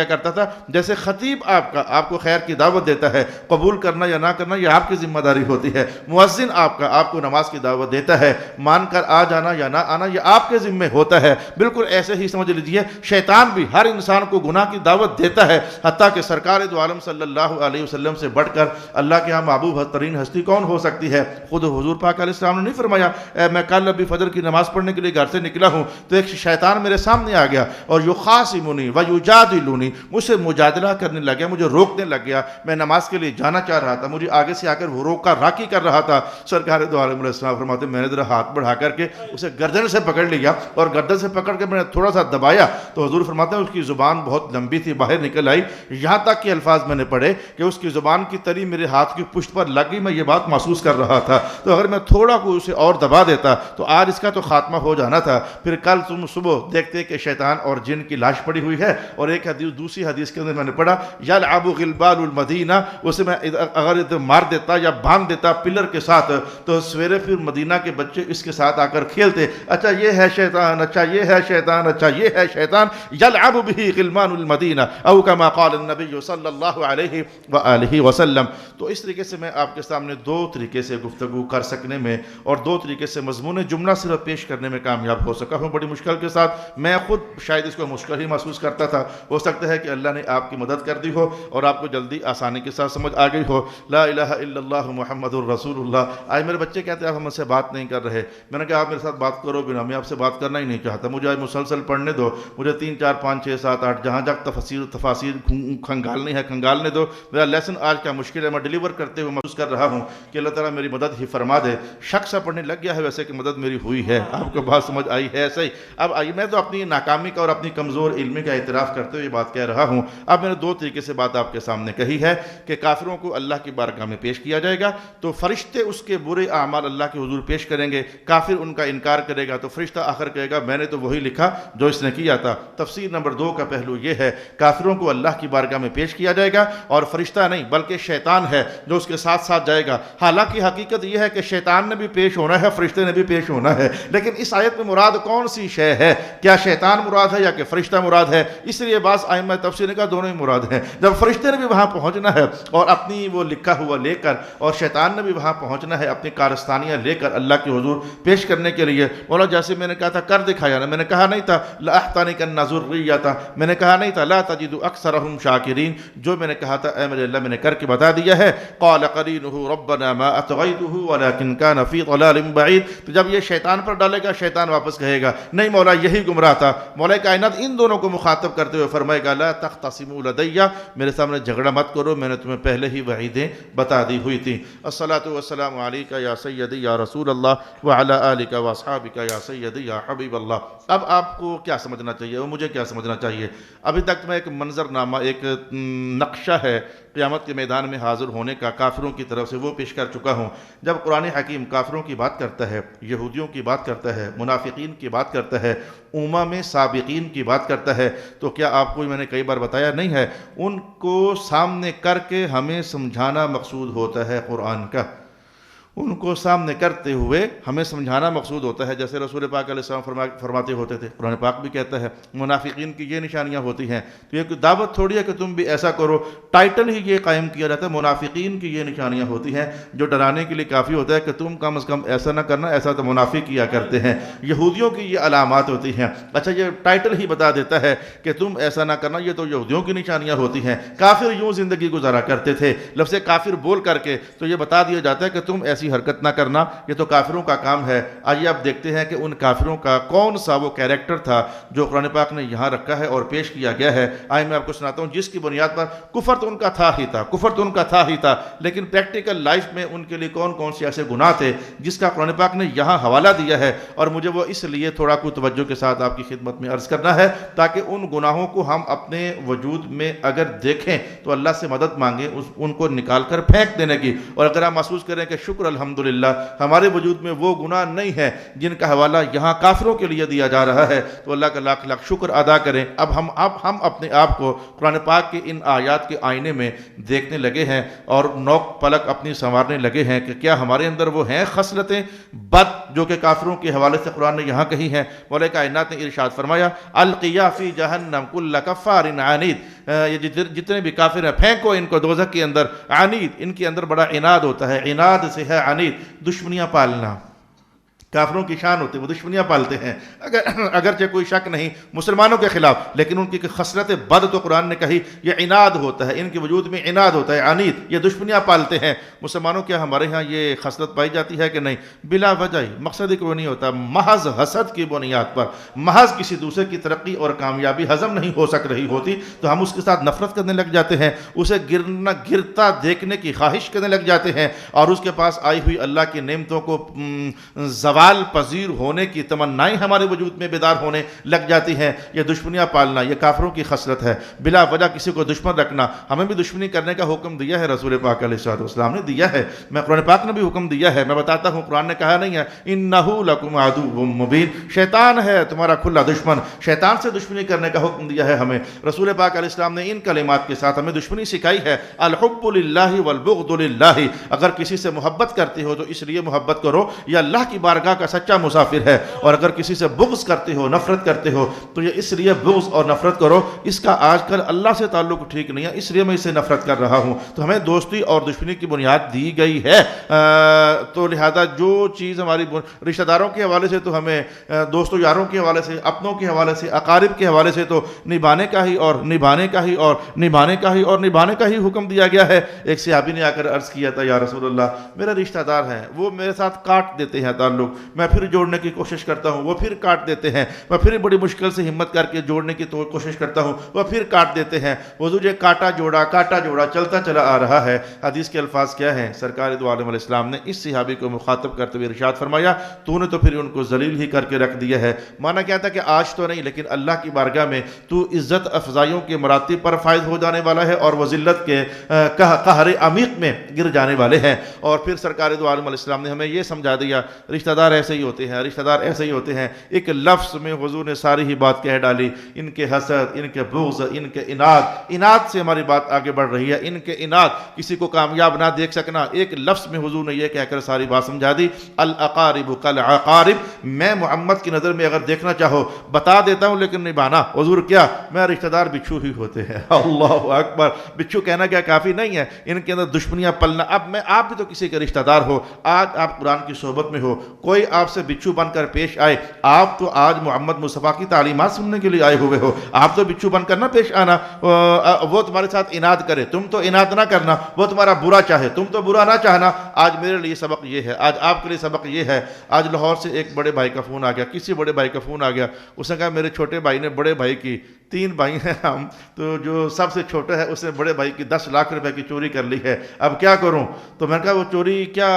کرتا تھا، جیسے خطیب آپ کو خیر کی دعوت دیتا ہے، قبول کرنا یا نہ کرنا یہ آپ کی ذمہ داری ہوتی ہے، مؤذن آپ کو نماز کی دعوت دیتا ہے، مان کر آ جانا یا نہ آنا یہ آپ کے ذمہ ہوتا ہے، بالکل ایسے ہی سمجھ لیجئے شیطان بھی ہر انسان کو گناہ کی دعوت دیتا ہے، حتیٰ کہ سرکار دو عالم صلی اللہ علیہ وسلم سے بڑھ کر اللہ کے ہاں محبوب ترین ہستی کون ہو سکتی ہے؟ خود حضور پاک علیہ السلام نے نہیں فرمایا میں کل ابھی فجر کی نماز پڑھنے کے لیے گھر سے نکلا ہوں تو ایک شیطان میرے سامنے آ گیا اور یخاصمنی ویجادلنی، مجھ سے مجادلہ کرنے لگ گیا، مجھے روکنے لگ گیا، میں نماز کے لیے جانا چاہ رہا تھا، مجھے آگے سے آ کر وہ روکا راکی کر رہا تھا، سرکار دو عالم علیہ السلام فرماتے میں نے ذرا ہاتھ بڑھا کر کے اسے گردن سے پکڑ لیا، اور گردن سے پکڑ کے میں نے تھوڑا سا دبایا تو حضور فرماتے ہیں اس کی زبان بہت لمبی تھی، باہر نکل آئی، یہاں تک کہ الفاظ میں نے پڑھے کہ اس کی زبان کی تری میرے ہاتھ کی پشت پر لگ گئی، میں یہ بات محسوس کر رہا تھا، تو اگر میں تھوڑا کو اسے اور دبا دیتا تو آج اس کا تو خاتمہ ہو جانا تھا۔ پھر کل تم صبح دیکھتے کہ شیطان اور جن کی لاش پڑی ہوئی ہے، اور ایک حدیث دوسری حدیث کے اندر میں نے پڑھا یلعب غلبان المدینہ، اسے میں اگر مار دیتا یا باندھ دیتا پلر کے ساتھ تو سویرے پھر مدینہ کے بچے اس کے ساتھ آ کر کھیلتے، اچھا یہ ہے شیطان، اچھا یہ ہے شیطان، اچھا یہ ہے شیطان، یلعب به غلمان المدینہ او کما قال النبی صلی اللہ علیہ وآلہ وسلم۔ تو اس طریقے سے میں آپ کے سامنے دو طریقے سے گفتگو کر سکنے میں اور دو طریقے سے مضمون جملہ صرف پیش کرنے میں کامیاب ہو سکا ہوں، بڑی مشکل کے ساتھ، میں خود شاید اس کو مشکل ہی محسوس کرتا تھا، ہو سکتا ہے کہ اللہ نے آپ کی مدد کر دی ہو اور آپ کو جلدی آسانی کے ساتھ سمجھ آ گئی ہو۔ لا الہ الا اللہ محمد الرسول اللہ۔ آج میرے بچے کہتے ہیں آپ ہم سے بات نہیں کر رہے، میں نے کہا آپ میرے ساتھ بات کرو بھی نہ، میں آپ سے بات کرنا ہی نہیں چاہتا، مجھے آج مسلسل پڑھنے دو، مجھے 3 4 5 6 7 8 جہاں جک تفاسیر کھنگالنی ہے کھنگالنے دو، میرا لیسن آج کا مشکل ہے، میں ڈیلیور کرتے ہوئے محسوس کر رہا ہوں کہ اللہ تعالیٰ میری مدد ہی فرما دے۔ شک سا پڑھنے لگ گیا ہے ویسے کہ مدد میری ہوئی ہے، آپ کو بات سمجھ آئی ہے صحیح۔ اب آئیے، میں تو اپنی ناکامی کا اور اپنی کمزور علمی کا اعتراف کرتے ہوئے یہ بات کہہ رہا ہوں۔ اب میں نے دو طریقے سے بات آپ کے سامنے کہی ہے کہ کافروں کو اللہ کی بارگاہ میں پیش کیا جائے گا تو فرشتے اس کے برے اعمال اللہ کے حضور پیش کریں گے، کافر ان کا انکار کرے گا تو فرشتہ آخر کہے گا میں نے تو وہی لکھا جو اس نے کیا تھا۔ تفسیر نمبر 2 کا پہلو یہ ہے کافروں کو اللہ کی بارگاہ میں پیش کیا جائے گا اور فرشتہ نہیں بلکہ شیطان ہے جو اس کے ساتھ ساتھ جائے گا۔ حالانکہ حقیقت یہ ہے کہ شیطان نے بھی پیش ہونا ہے، فرشتے نے بھی پیش ہونا ہے، لیکن اس آیت میں مراد کون سی شے ہے؟ کیا شیطان مراد ہے یا کہ فرشتہ درجہ مراد ہے، اس لیے بعض ائمہ تفسیر نے کہا دونوں ہی مراد ہیں۔ جب فرشتے نے بھی وہاں پہنچنا ہے اور اپنی وہ لکھا ہوا لے کر، اور شیطان نے بھی وہاں پہنچنا ہے اپنی کارستانیاں لے کر اللہ کے حضور پیش کرنے کے لیے، مولا جیسے میں نے کہا تھا کر دکھایا نا، میں نے کہا نہیں تھا لَأَحْتَنِكَنَّ ذُرِّيَّتَهُ، میں نے کہا نہیں تھا لَا تَجِدُ أَكْثَرَهُمْ شَاكِرِينَ، جو میں نے کہا تھا اے میرے اللہ میں نے کر کے بتا دیا ہے۔ قَالَ قَرِينُهُ رَبَّنَا مَا أَطْغَيْتُهُ وَلَكِنْ كَانَ فِي ضَلَالٍ بَعِيدٍ، تو جب یہ شیطان پر ڈالے گا شیطان واپس کہے گا نہیں مولا یہی گمراہ تھا۔ مولا کائنات ان دونوں کو مخاطب کرتے ہوئے فرمائے گا لا تختصموا لدی، میرے سامنے جھگڑا مت کرو، میں نے تمہیں پہلے ہی وعیدیں بتا دی ہوئی تھی۔ الصلاۃ والسلام علیک یا سیدی یا رسول اللہ وعلی آلک واصحابک یا سیدی یا حبیب اللہ۔ اب آپ کو کیا سمجھنا چاہیے اور مجھے کیا سمجھنا چاہیے؟ ابھی تک میں ایک منظرنامہ، ایک نقشہ ہے قیامت کے میدان میں حاضر ہونے کا کافروں کی طرف سے، وہ پیش کر چکا ہوں۔ جب قرآن حکیم کافروں کی بات کرتا ہے، یہودیوں کی بات کرتا ہے، منافقین کی بات کرتا ہے، امم سابقین کی بات کرتا ہے، تو کیا آپ کو میں نے کئی بار بتایا نہیں ہے، ان کو سامنے کر کے ہمیں سمجھانا مقصود ہوتا ہے قرآن کا، ان کو سامنے کرتے ہوئے ہمیں سمجھانا مقصود ہوتا ہے۔ جیسے رسول پاک علیہ السلام فرماتے ہوتے تھے، قرآن پاک بھی کہتا ہے منافقین کی یہ نشانیاں ہوتی ہیں، تو یہ کوئی دعوت تھوڑی ہے کہ تم بھی ایسا کرو، ٹائٹل ہی یہ قائم کیا جاتا ہے منافقین کی یہ نشانیاں ہوتی ہیں، جو ڈرانے کے لیے کافی ہوتا ہے کہ تم کم از کم ایسا نہ کرنا، ایسا تو منافق کیا کرتے ہیں۔ یہودیوں کی یہ علامات ہوتی ہیں، اچھا یہ ٹائٹل ہی بتا دیتا ہے کہ تم ایسا نہ کرنا، یہ تو یہودیوں کی نشانیاں ہوتی ہیں۔ کافر یوں زندگی گزارا کرتے تھے، لفظ کافر بول کر کے تو یہ بتا دیا جاتا ہے کہ تم ایسی حرکت نہ کرنا، یہ تو کافروں کا کام ہے۔ آئیے اب دیکھتے ہیں کہ ان کافروں کا کون سا وہ کیریکٹر تھا جو قرآن پاک نے یہاں رکھا ہے اور پیش کیا گیا ہے۔ آئے میں آپ کو سناتا ہوں، جس کی بنیاد پر کفر تو ان کا تھا ہی تھا، کفر تو ان کا تھا ہی تھا، لیکن پریکٹیکل لائف میں ان کے لیے کون کون سے ایسے گناہ تھے جس کا قرآن پاک نے یہاں حوالہ دیا ہے، اور مجھے وہ اس لیے تھوڑا کو توجہ کے ساتھ آپ کی خدمت میں عرض کرنا ہے تاکہ ان گناہوں کو ہم اپنے وجود میں اگر دیکھیں تو اللہ سے مدد مانگیں ان کو نکال کر پھینک دینے کی، اور اگر ہم محسوس کریں کہ شکر الحمدللہ ہمارے وجود میں وہ گناہ نہیں ہے جن کا حوالہ یہاں کافروں کے لیے دیا جا رہا ہے، تو اللہ کا لاکھ لاکھ شکر ادا کریں۔ اب ہم اپنے آپ کو قرآن پاک کے ان آیات کے آئینے میں دیکھنے لگے ہیں اور نوک پلک اپنی سنوارنے لگے ہیں کہ کیا ہمارے اندر وہ ہیں خصلتیں بد جو کہ کافروں کے حوالے سے قرآن نے یہاں کہی ہیں۔ مولا کائنات نے ارشاد فرمایا القیا فی جہنم کل کفار عنید، یہ جتنے بھی کافر ہیں پھینکو ان کو دوزخ کے اندر۔ عنید، ان کے اندر بڑا عناد ہوتا ہے، عناد سے ہے عنید، دشمنیاں پالنا۔ کافروں کی شان ہوتی ہے، وہ دشمنیاں پالتے ہیں، اگرچہ کوئی شک نہیں مسلمانوں کے خلاف، لیکن ان کی خصلت بد تو قرآن نے کہی یہ عناد ہوتا ہے، ان کے وجود میں عناد ہوتا ہے، عنید، یہ دشمنیاں پالتے ہیں۔ مسلمانوں کیا ہمارے ہاں یہ خصلت پائی جاتی ہے کہ نہیں؟ بلا وجہ ہی، مقصد کوئی نہیں ہوتا، محض حسد کی بنیاد پر، محض کسی دوسرے کی ترقی اور کامیابی ہضم نہیں ہو سک رہی ہوتی تو ہم اس کے ساتھ نفرت کرنے لگ جاتے ہیں، اسے گرتا دیکھنے کی خواہش کرنے لگ جاتے ہیں، اور اس کے پاس آئی ہوئی اللہ کی نعمتوں کو زوال پذیر ہونے کی تمنائیں ہمارے وجود میں بیدار ہونے لگ جاتی ہیں۔ یہ دشمنیاں پالنا یہ کافروں کی خصلت ہے، بلا وجہ کسی کو دشمن رکھنا۔ ہمیں بھی دشمنی کرنے کا حکم دیا ہے رسول پاک علیہ السلام نے دیا ہے، میں قرآن پاک نے بھی حکم دیا ہے، میں بتاتا ہوں قرآن نے کہا نہیں ہے انہ لکم عدو مبین، شیطان ہے تمہارا کھلا دشمن، شیطان سے دشمنی کرنے کا حکم دیا ہے ہمیں۔ رسول پاک علیہ السلام نے ان کلمات کے ساتھ ہمیں دشمنی سکھائی ہے، الحب للہ والبغض للہ، اگر کسی سے محبت کرتے ہو تو اس لیے محبت کرو یہ اللہ کی بارگاہ کا سچا مسافر ہے، اور اگر کسی سے بغض کرتے ہو، نفرت کرتے ہو تو یہ اس لیے بغض اور نفرت کرو اس کا آج کل اللہ سے تعلق ٹھیک نہیں ہے، اس لیے میں اسے نفرت کر رہا ہوں۔ تو ہمیں دوستی اور دشمنی کی بنیاد دی گئی ہے، تو لہذا جو چیز ہماری رشتہ داروں کے حوالے سے تو ہمیں دوستوں یاروں کے حوالے سے، اپنوں کے حوالے سے، اقارب کے حوالے سے تو نبھانے کا ہی اور نبھانے کا ہی اور نبھانے کا ہی اور نبھانے کا ہی حکم دیا گیا ہے۔ ایک صحابی نے آ کر عرض کیا تھا یا رسول اللہ میرا رشتہ دار ہے، وہ میرے ساتھ کاٹ دیتے ہیں تعلق، میں پھر جوڑنے کی کوشش کرتا ہوں وہ پھر کاٹ دیتے ہیں، میں پھر بڑی مشکل سے ہمت کر کے جوڑنے کی کوشش کرتا ہوں وہ پھر کاٹ دیتے ہیں، وہ تجھے کاٹا جوڑا چلتا چلا آ رہا ہے۔ حدیث کے الفاظ کیا ہیں؟ سرکار دو عالم علیہ السلام نے اس صحابی کو مخاطب کرتے ہوئے ارشاد فرمایا تو نے تو پھر ان کو ذلیل ہی کر کے رکھ دیا ہے۔ مانا کیا تھا کہ آج تو نہیں لیکن اللہ کی بارگاہ میں تو عزت افزائیوں کے مراتب پر فائز ہو جانے والا ہے اور وہ ذلت کے قہر عمیق میں گر جانے والے ہیں۔ اور پھر سرکار دو عالم علیہ السلام نے ہمیں یہ سمجھا دیا رشتہ دار دار ایسے ہی ہوتے ہیں، رشتہ دار ایسے ہی ہوتے ہیں۔ ایک لفظ میں حضور نے ساری ہی بات کہہ ڈالی، ان کے حسد، ان کے بغض، ان کے اناد سے ہماری بات آگے بڑھ رہی ہے، ان کے اناد، کسی کو کامیاب نہ دیکھ سکنا، ایک لفظ میں حضور نے یہ کہہ کر ساری بات سمجھا دی۔ الاقارب کالعقارب، میں محمد کی نظر میں اگر دیکھنا چاہو بتا دیتا ہوں لیکن نبھانا، حضور کیا، میں رشتہ دار بچھو ہی ہوتے ہیں۔ اللہ اکبر، بچھو کہنا کیا کافی نہیں ہے، ان کے اندر دشمنیاں پلنا۔ اب میں آپ بھی تو کسی کے رشتہ دار ہو، آج آپ قرآن کی صحبت میں ہو، کوئی آپ سے بچھو بن کر پیش آئے، آپ تو آج محمد مصطفیٰ کی تعلیمات سننے کے لیے آئے ہوئے ہو، آپ تو بچھو بن کر نہ پیش آنا۔ وہ تمہارے ساتھ اناد کرے، تم تو اناد نہ کرنا، وہ تمہارا برا چاہے، تم تو برا نہ چاہنا۔ آج میرے لیے سبق یہ ہے، آج آپ کے لیے سبق یہ ہے۔ آج لاہور سے ایک بڑے بھائی کا فون آ گیا، کسی بڑے بھائی کا فون آ گیا، اس نے کہا میرے چھوٹے بھائی نے بڑے بھائی کی، 3 بھائی ہیں ہم، تو جو سب سے چھوٹا ہے اس نے بڑے بھائی کی 10 لاکھ روپے کی چوری کر لی ہے، اب کیا کروں؟ تو میں نے کہا وہ چوری کیا،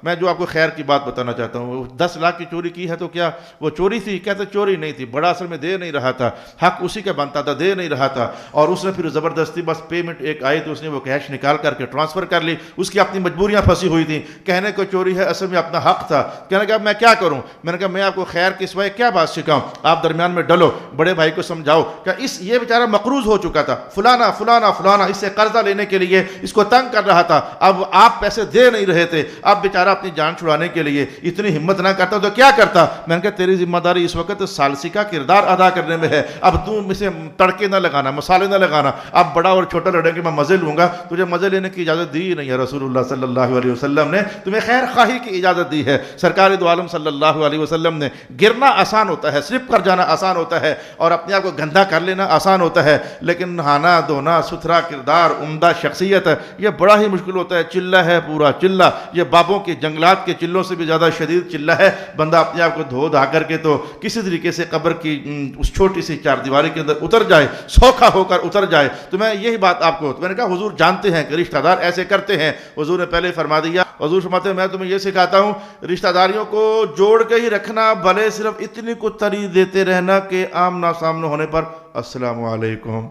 میں جو آپ کو خیر کی بات بتانا چاہتا ہوں، وہ 10 لاکھ کی چوری کی ہے تو کیا وہ چوری تھی؟ کہتے چوری نہیں تھی، بڑا اصل میں دے نہیں رہا تھا، حق اسی کا بنتا تھا، دے نہیں رہا تھا، اور اس نے پھر زبردستی بس پیمنٹ ایک آئی تو اس نے وہ کیش نکال کر کے ٹرانسفر کر لی، اس کی اپنی مجبوریاں پھنسی ہوئی تھیں، کہنے کو چوری ہے اصل میں اپنا حق تھا۔ کہنے کہ اب میں کیا کروں؟ میں نے کہا میں آپ کو خیر کے سوائے کیا بات سکھاؤں، آپ درمیان میں ڈلو، بڑے بھائی کو سمجھاؤ کہ یہ بیچارہ مقروض ہو چکا تھا، فلانا فلانا فلانا اس سے قرضہ لینے کے لیے اس کو تنگ کر رہا تھا، اب آپ پیسے دے نہیں رہے تھے، اب بیچارہ اپنی جان چھڑانے کے لیے اتنی ہمت نہ کرتا تو کیا کرتا؟ میں نے کہا تیری ذمہ داری اس وقت ثالثی کا کردار ادا کرنے میں ہے، اب تم اسے تڑکے نہ لگانا، مسالے نہ لگانا، اب بڑا اور چھوٹا لڑیں کہ میں مزے لوں گا، تجھے مزے لینے کی اجازت دی نہیں ہے، رسول اللہ صلی اللہ علیہ وسلم نے تمہیں خیر خواہی کی اجازت دی ہے، سرکار دو عالم صلی اللہ علیہ وسلم نے گرنا آسان ہوتا ہے، سلپ کر جانا آسان ہوتا ہے، اور اپنے آپ کو گندا کر لینا آسان ہوتا ہے، لیکن نہانا دھونا، ستھرا کردار، عمدہ شخصیت، یہ بڑا ہی مشکل ہوتا ہے۔ چلہ ہے پورا چلہ، یہ بابوں کے جنگلات کے چلوں سے بھی زیادہ شدید چلہ ہے، بندہ اپنے آپ کو دھو دھا کر کے تو کسی طریقے سے قبر کی اس چھوٹی سی چار دیواری کے اندر اتر جائے، سوکھا ہو کر اتر جائے۔ تو میں یہی بات آپ کو، میں نے کہا حضور جانتے ہیں کہ رشتہ دار ایسے کرتے ہیں، حضور نے پہلے فرما دیا، حضور فرماتے ہیں میں تمہیں یہ سکھاتا ہوں رشتہ داریوں کو جوڑ کے ہی رکھنا، بھلے صرف اتنی کو تری دیتے رہنا کہ آمنا سامنے ہونے پر السلام علیکم،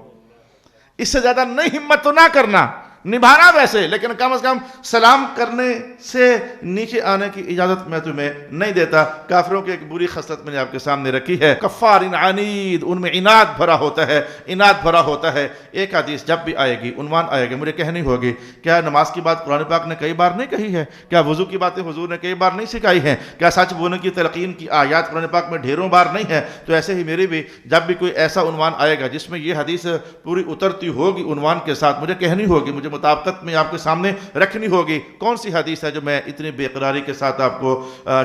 اس سے زیادہ نہیں، ہمت تو نہ کرنا، نبھانا ویسے، لیکن کم از کم سلام کرنے سے نیچے آنے کی اجازت میں تمہیں نہیں دیتا۔ کافروں کی ایک بری خصلت میں نے آپ کے سامنے رکھی ہے، کفار عنید، ان میں اناد بھرا ہوتا ہے، اناد بھرا ہوتا ہے۔ ایک حدیث جب بھی آئے گی، عنوان آئے گا، مجھے کہنی ہوگی، کیا نماز کی بات قرآن پاک نے کئی بار نہیں کہی ہے؟ کیا وضو کی باتیں حضور نے کئی بار نہیں سکھائی ہیں؟ کیا سچ بولنے کی تلقین کی آیات قرآن پاک میں ڈھیروں بار نہیں ہے؟ تو ایسے ہی میرے بھی جب بھی کوئی ایسا عنوان آئے گا جس میں یہ حدیث پوری اترتی ہوگی عنوان کے ساتھ، مجھے کہنی ہوگی، مجھے مطابقت میں آپ کے سامنے رکھنی ہوگی کون سی حدیث ہے جو میں اتنی بے قراری کے ساتھ آپ کو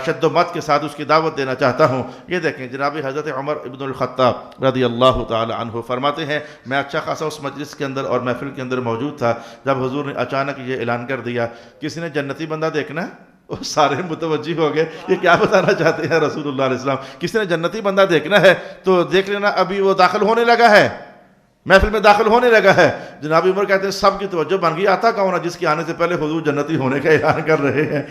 شد و مت کے ساتھ اس کی دعوت دینا چاہتا ہوں۔ یہ دیکھیں جناب حضرت عمر ابن الخطاب رضی اللہ تعالی عنہ فرماتے ہیں، میں اچھا خاصا اس مجلس کے اندر اور محفل کے اندر موجود تھا جب حضور نے اچانک یہ اعلان کر دیا، کسی نے جنتی بندہ دیکھنا ہے؟ وہ سارے متوجہ ہو گئے، یہ کیا بتانا چاہتے ہیں رسول اللہ علیہ السلام؟ کسی نے جنتی بندہ دیکھنا ہے تو دیکھ لینا، ابھی وہ داخل ہونے لگا ہے، محفل میں داخل ہونے لگا ہے۔ جناب عمر کہتے ہیں سب کی توجہ بن گئی، آتا کون ہے جس کے آنے سے پہلے حضور جنتی ہونے کا اعلان کر رہے ہیں؟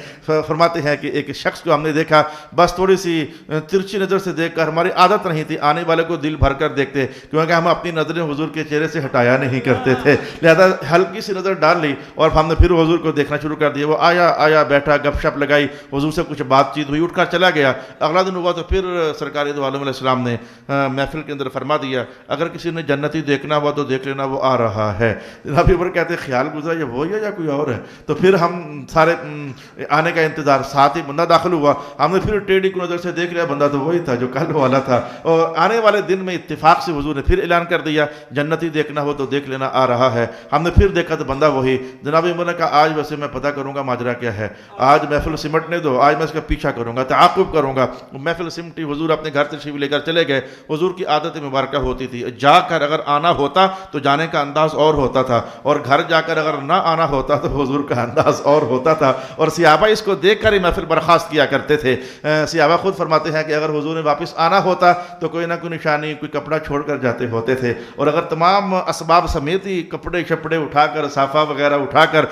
فرماتے ہیں کہ ایک شخص کو ہم نے دیکھا، بس تھوڑی سی ترچھی نظر سے دیکھ کر، ہماری عادت نہیں تھی آنے والے کو دل بھر کر دیکھتے، کیونکہ ہم اپنی نظریں حضور کے چہرے سے ہٹایا نہیں کرتے تھے، لہذا ہلکی سی نظر ڈال لی اور ہم نے پھر حضور کو دیکھنا شروع کر دیا۔ وہ آیا بیٹھا، گپ شپ لگائی، حضور سے کچھ بات چیت ہوئی، اٹھ کر چلا گیا۔ اگلا دن ہوا تو پھر سرکار دو عالم علیہ السلام نے محفل کے اندر فرما دیا، اگر کسی نے جنتی دیکھنا ہوا تو دیکھ لینا وہ آ رہا ہے۔ جناب عمر کہتے ہیں خیال گزرا یہ وہی ہے یا کوئی اور ہے؟ تو پھر ہم سارے آنے کا انتظار، ساتھ ہی بندہ داخل ہوا، ہم نے پھر ٹیڑھی کو نظر سے دیکھ لیا، بندہ تو وہی تھا جو کل والا تھا، اور آنے والے دن میں اتفاق سے حضور نے پھر اعلان کر دیا جنتی دیکھنا ہو تو دیکھ لینا آ رہا ہے۔ ہم نے پھر دیکھا تو بندہ وہی۔ جناب عمر نے کہا آج ویسے میں پتہ کروں گا ماجرا کیا ہے، آج محفل سمٹنے دو، آج میں اس کا پیچھا کروں گا، تعاقب کروں گا۔ محفل سمٹی، حضور اپنے گھر تشریف لے کر چلے گئے۔ حضور کی عادت مبارکہ ہوتی تھی جا کر اگر آنا ہوتا تو جانے کا انداز اور ہوتا تھا، اور گھر جا کر اگر نہ آنا ہوتا تو حضور کا انداز اور ہوتا تھا، اور صحابہ اس کو دیکھ کر ہی محفل برخاست کیا کرتے تھے۔ صحابہ خود فرماتے ہیں کہ اگر حضور نے واپس آنا ہوتا تو کوئی نہ کوئی نشانی، کوئی کپڑا چھوڑ کر جاتے ہوتے تھے، اور اگر تمام اسباب سمیت ہی کپڑے شپڑے اٹھا کر، صافہ وغیرہ اٹھا کر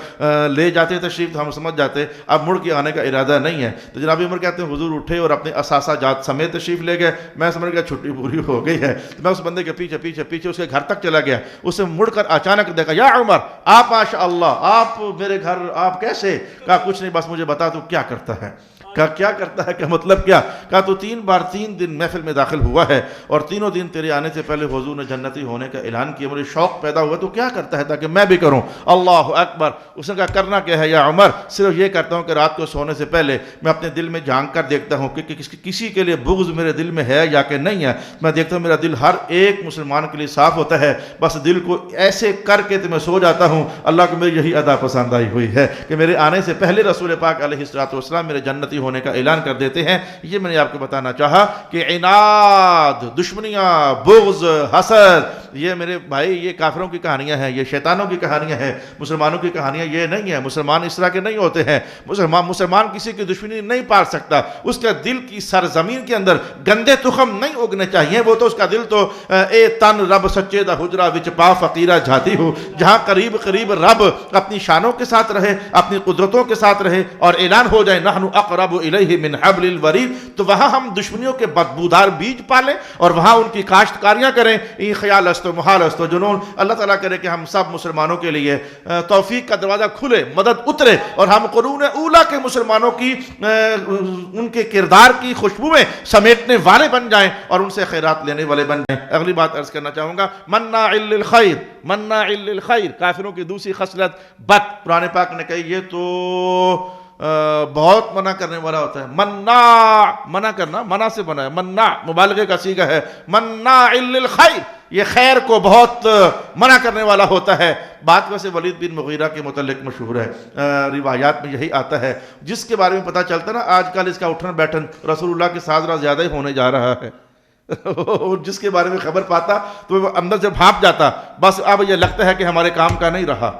لے جاتے تشریف تو ہم سمجھ جاتے اب مڑ کے آنے کا ارادہ نہیں ہے۔ تو جناب عمر کہتے ہیں حضور اٹھے اور اپنے اثاثہ جات سمیت تشریف لے گئے۔ میں سمجھ گیا چھٹی پوری ہو گئی ہے، تو میں اس بندے کے پیچھے پیچھے پیچھے اس کے گھر تک چلا گیا۔ اسے مڑ کر اچانک دیکھا، یا عمر آپ ماشاء اللہ، آپ میرے گھر، آپ کیسے؟ کہا کچھ نہیں، بس مجھے بتا تو کیا کرتا ہے؟ کہا کیا کرتا ہے، کہ مطلب کیا؟ کہا تو 3 بار 3 دن محفل میں داخل ہوا ہے اور تینوں دن تیرے آنے سے پہلے حضور نے جنتی ہونے کا اعلان کیا، مجھے شوق پیدا ہوا تو کیا کرتا ہے تاکہ میں بھی کروں؟ اللہ اکبر۔ اس نے کہا کرنا کیا ہے یا عمر؟ صرف یہ کرتا ہوں کہ رات کو سونے سے پہلے میں اپنے دل میں جھانک کر دیکھتا ہوں کہ کسی کے لیے بغض میرے دل میں ہے یا کہ نہیں ہے۔ میں دیکھتا ہوں میرا دل ہر ایک مسلمان کے لیے صاف ہوتا ہے، بس دل کو ایسے کر کے تو میں سو جاتا ہوں۔ اللہ کو میری یہی ادا پسند آئی ہوئی ہے کہ میرے آنے سے پہلے رسول پاک علیہ السلام میرے جنتی ہونے کا اعلان کر دیتے ہیں۔ یہ میں نے آپ کو بتانا چاہا کہ عناد، دشمنیاں، بغض، حسد، یہ میرے بھائی یہ کافروں کی کہانیاں ہیں، یہ شیطانوں کی کہانیاں ہیں۔ مسلمانوں کی کہانیاں یہ نہیں ہے۔ مسلمان اس طرح کے نہیں ہوتے ہیں۔ مسلمان کسی کی دشمنی نہیں پال سکتا۔ اس کے دل کی سرزمین کے اندر گندے تخم نہیں اگنے چاہیے۔ وہ تو اس کا دل تو اے تن رب سچے دا حجرہ وچ پا فقیرہ جھاتی ہو، جہاں قریب قریب رب اپنی شانوں کے ساتھ رہے، اپنی قدرتوں کے ساتھ رہے اور اعلان ہو جائے نحن اقرب الیہ من حبل الورید، تو وہاں ہم دشمنیوں کے بدبودار بیج پالیں اور وہاں ان کی کاشتکاریاں کریں۔ یہ خیال است و محال است و جنون۔ اللہ تعالیٰ کرے کہ ہم سب مسلمانوں کے لیے توفیق کا دروازہ کھلے، مدد اترے اور ہم قرون اولیٰ کے مسلمانوں کی ان کے کردار کی خوشبو میں سمیٹنے والے بن جائیں اور ان سے خیرات لینے والے بن جائیں۔ اگلی بات عرض کرنا چاہوں گا، مناع للخیر، مناع للخیر، کافروں کی دوسری خصلت بد۔ قرآن پاک نے کہی یہ تو بہت منع کرنے والا ہوتا ہے۔ مناع، منع کرنا، منع سے بنا ہے، مناع مبالغے کا صیغہ ہے، مناع للخیر، یہ خیر کو بہت منع کرنے والا ہوتا ہے۔ بات ویسے ولید بن مغیرہ کے متعلق مشہور ہے، روایات میں یہی آتا ہے، جس کے بارے میں پتہ چلتا ہے نا آج کل اس کا اٹھن بیٹھن رسول اللہ کے ساتھ زیادہ ہی ہونے جا رہا ہے۔ جس کے بارے میں خبر پاتا تو وہ اندر سے بھاپ جاتا، بس اب یہ لگتا ہے کہ ہمارے کام کا نہیں رہا۔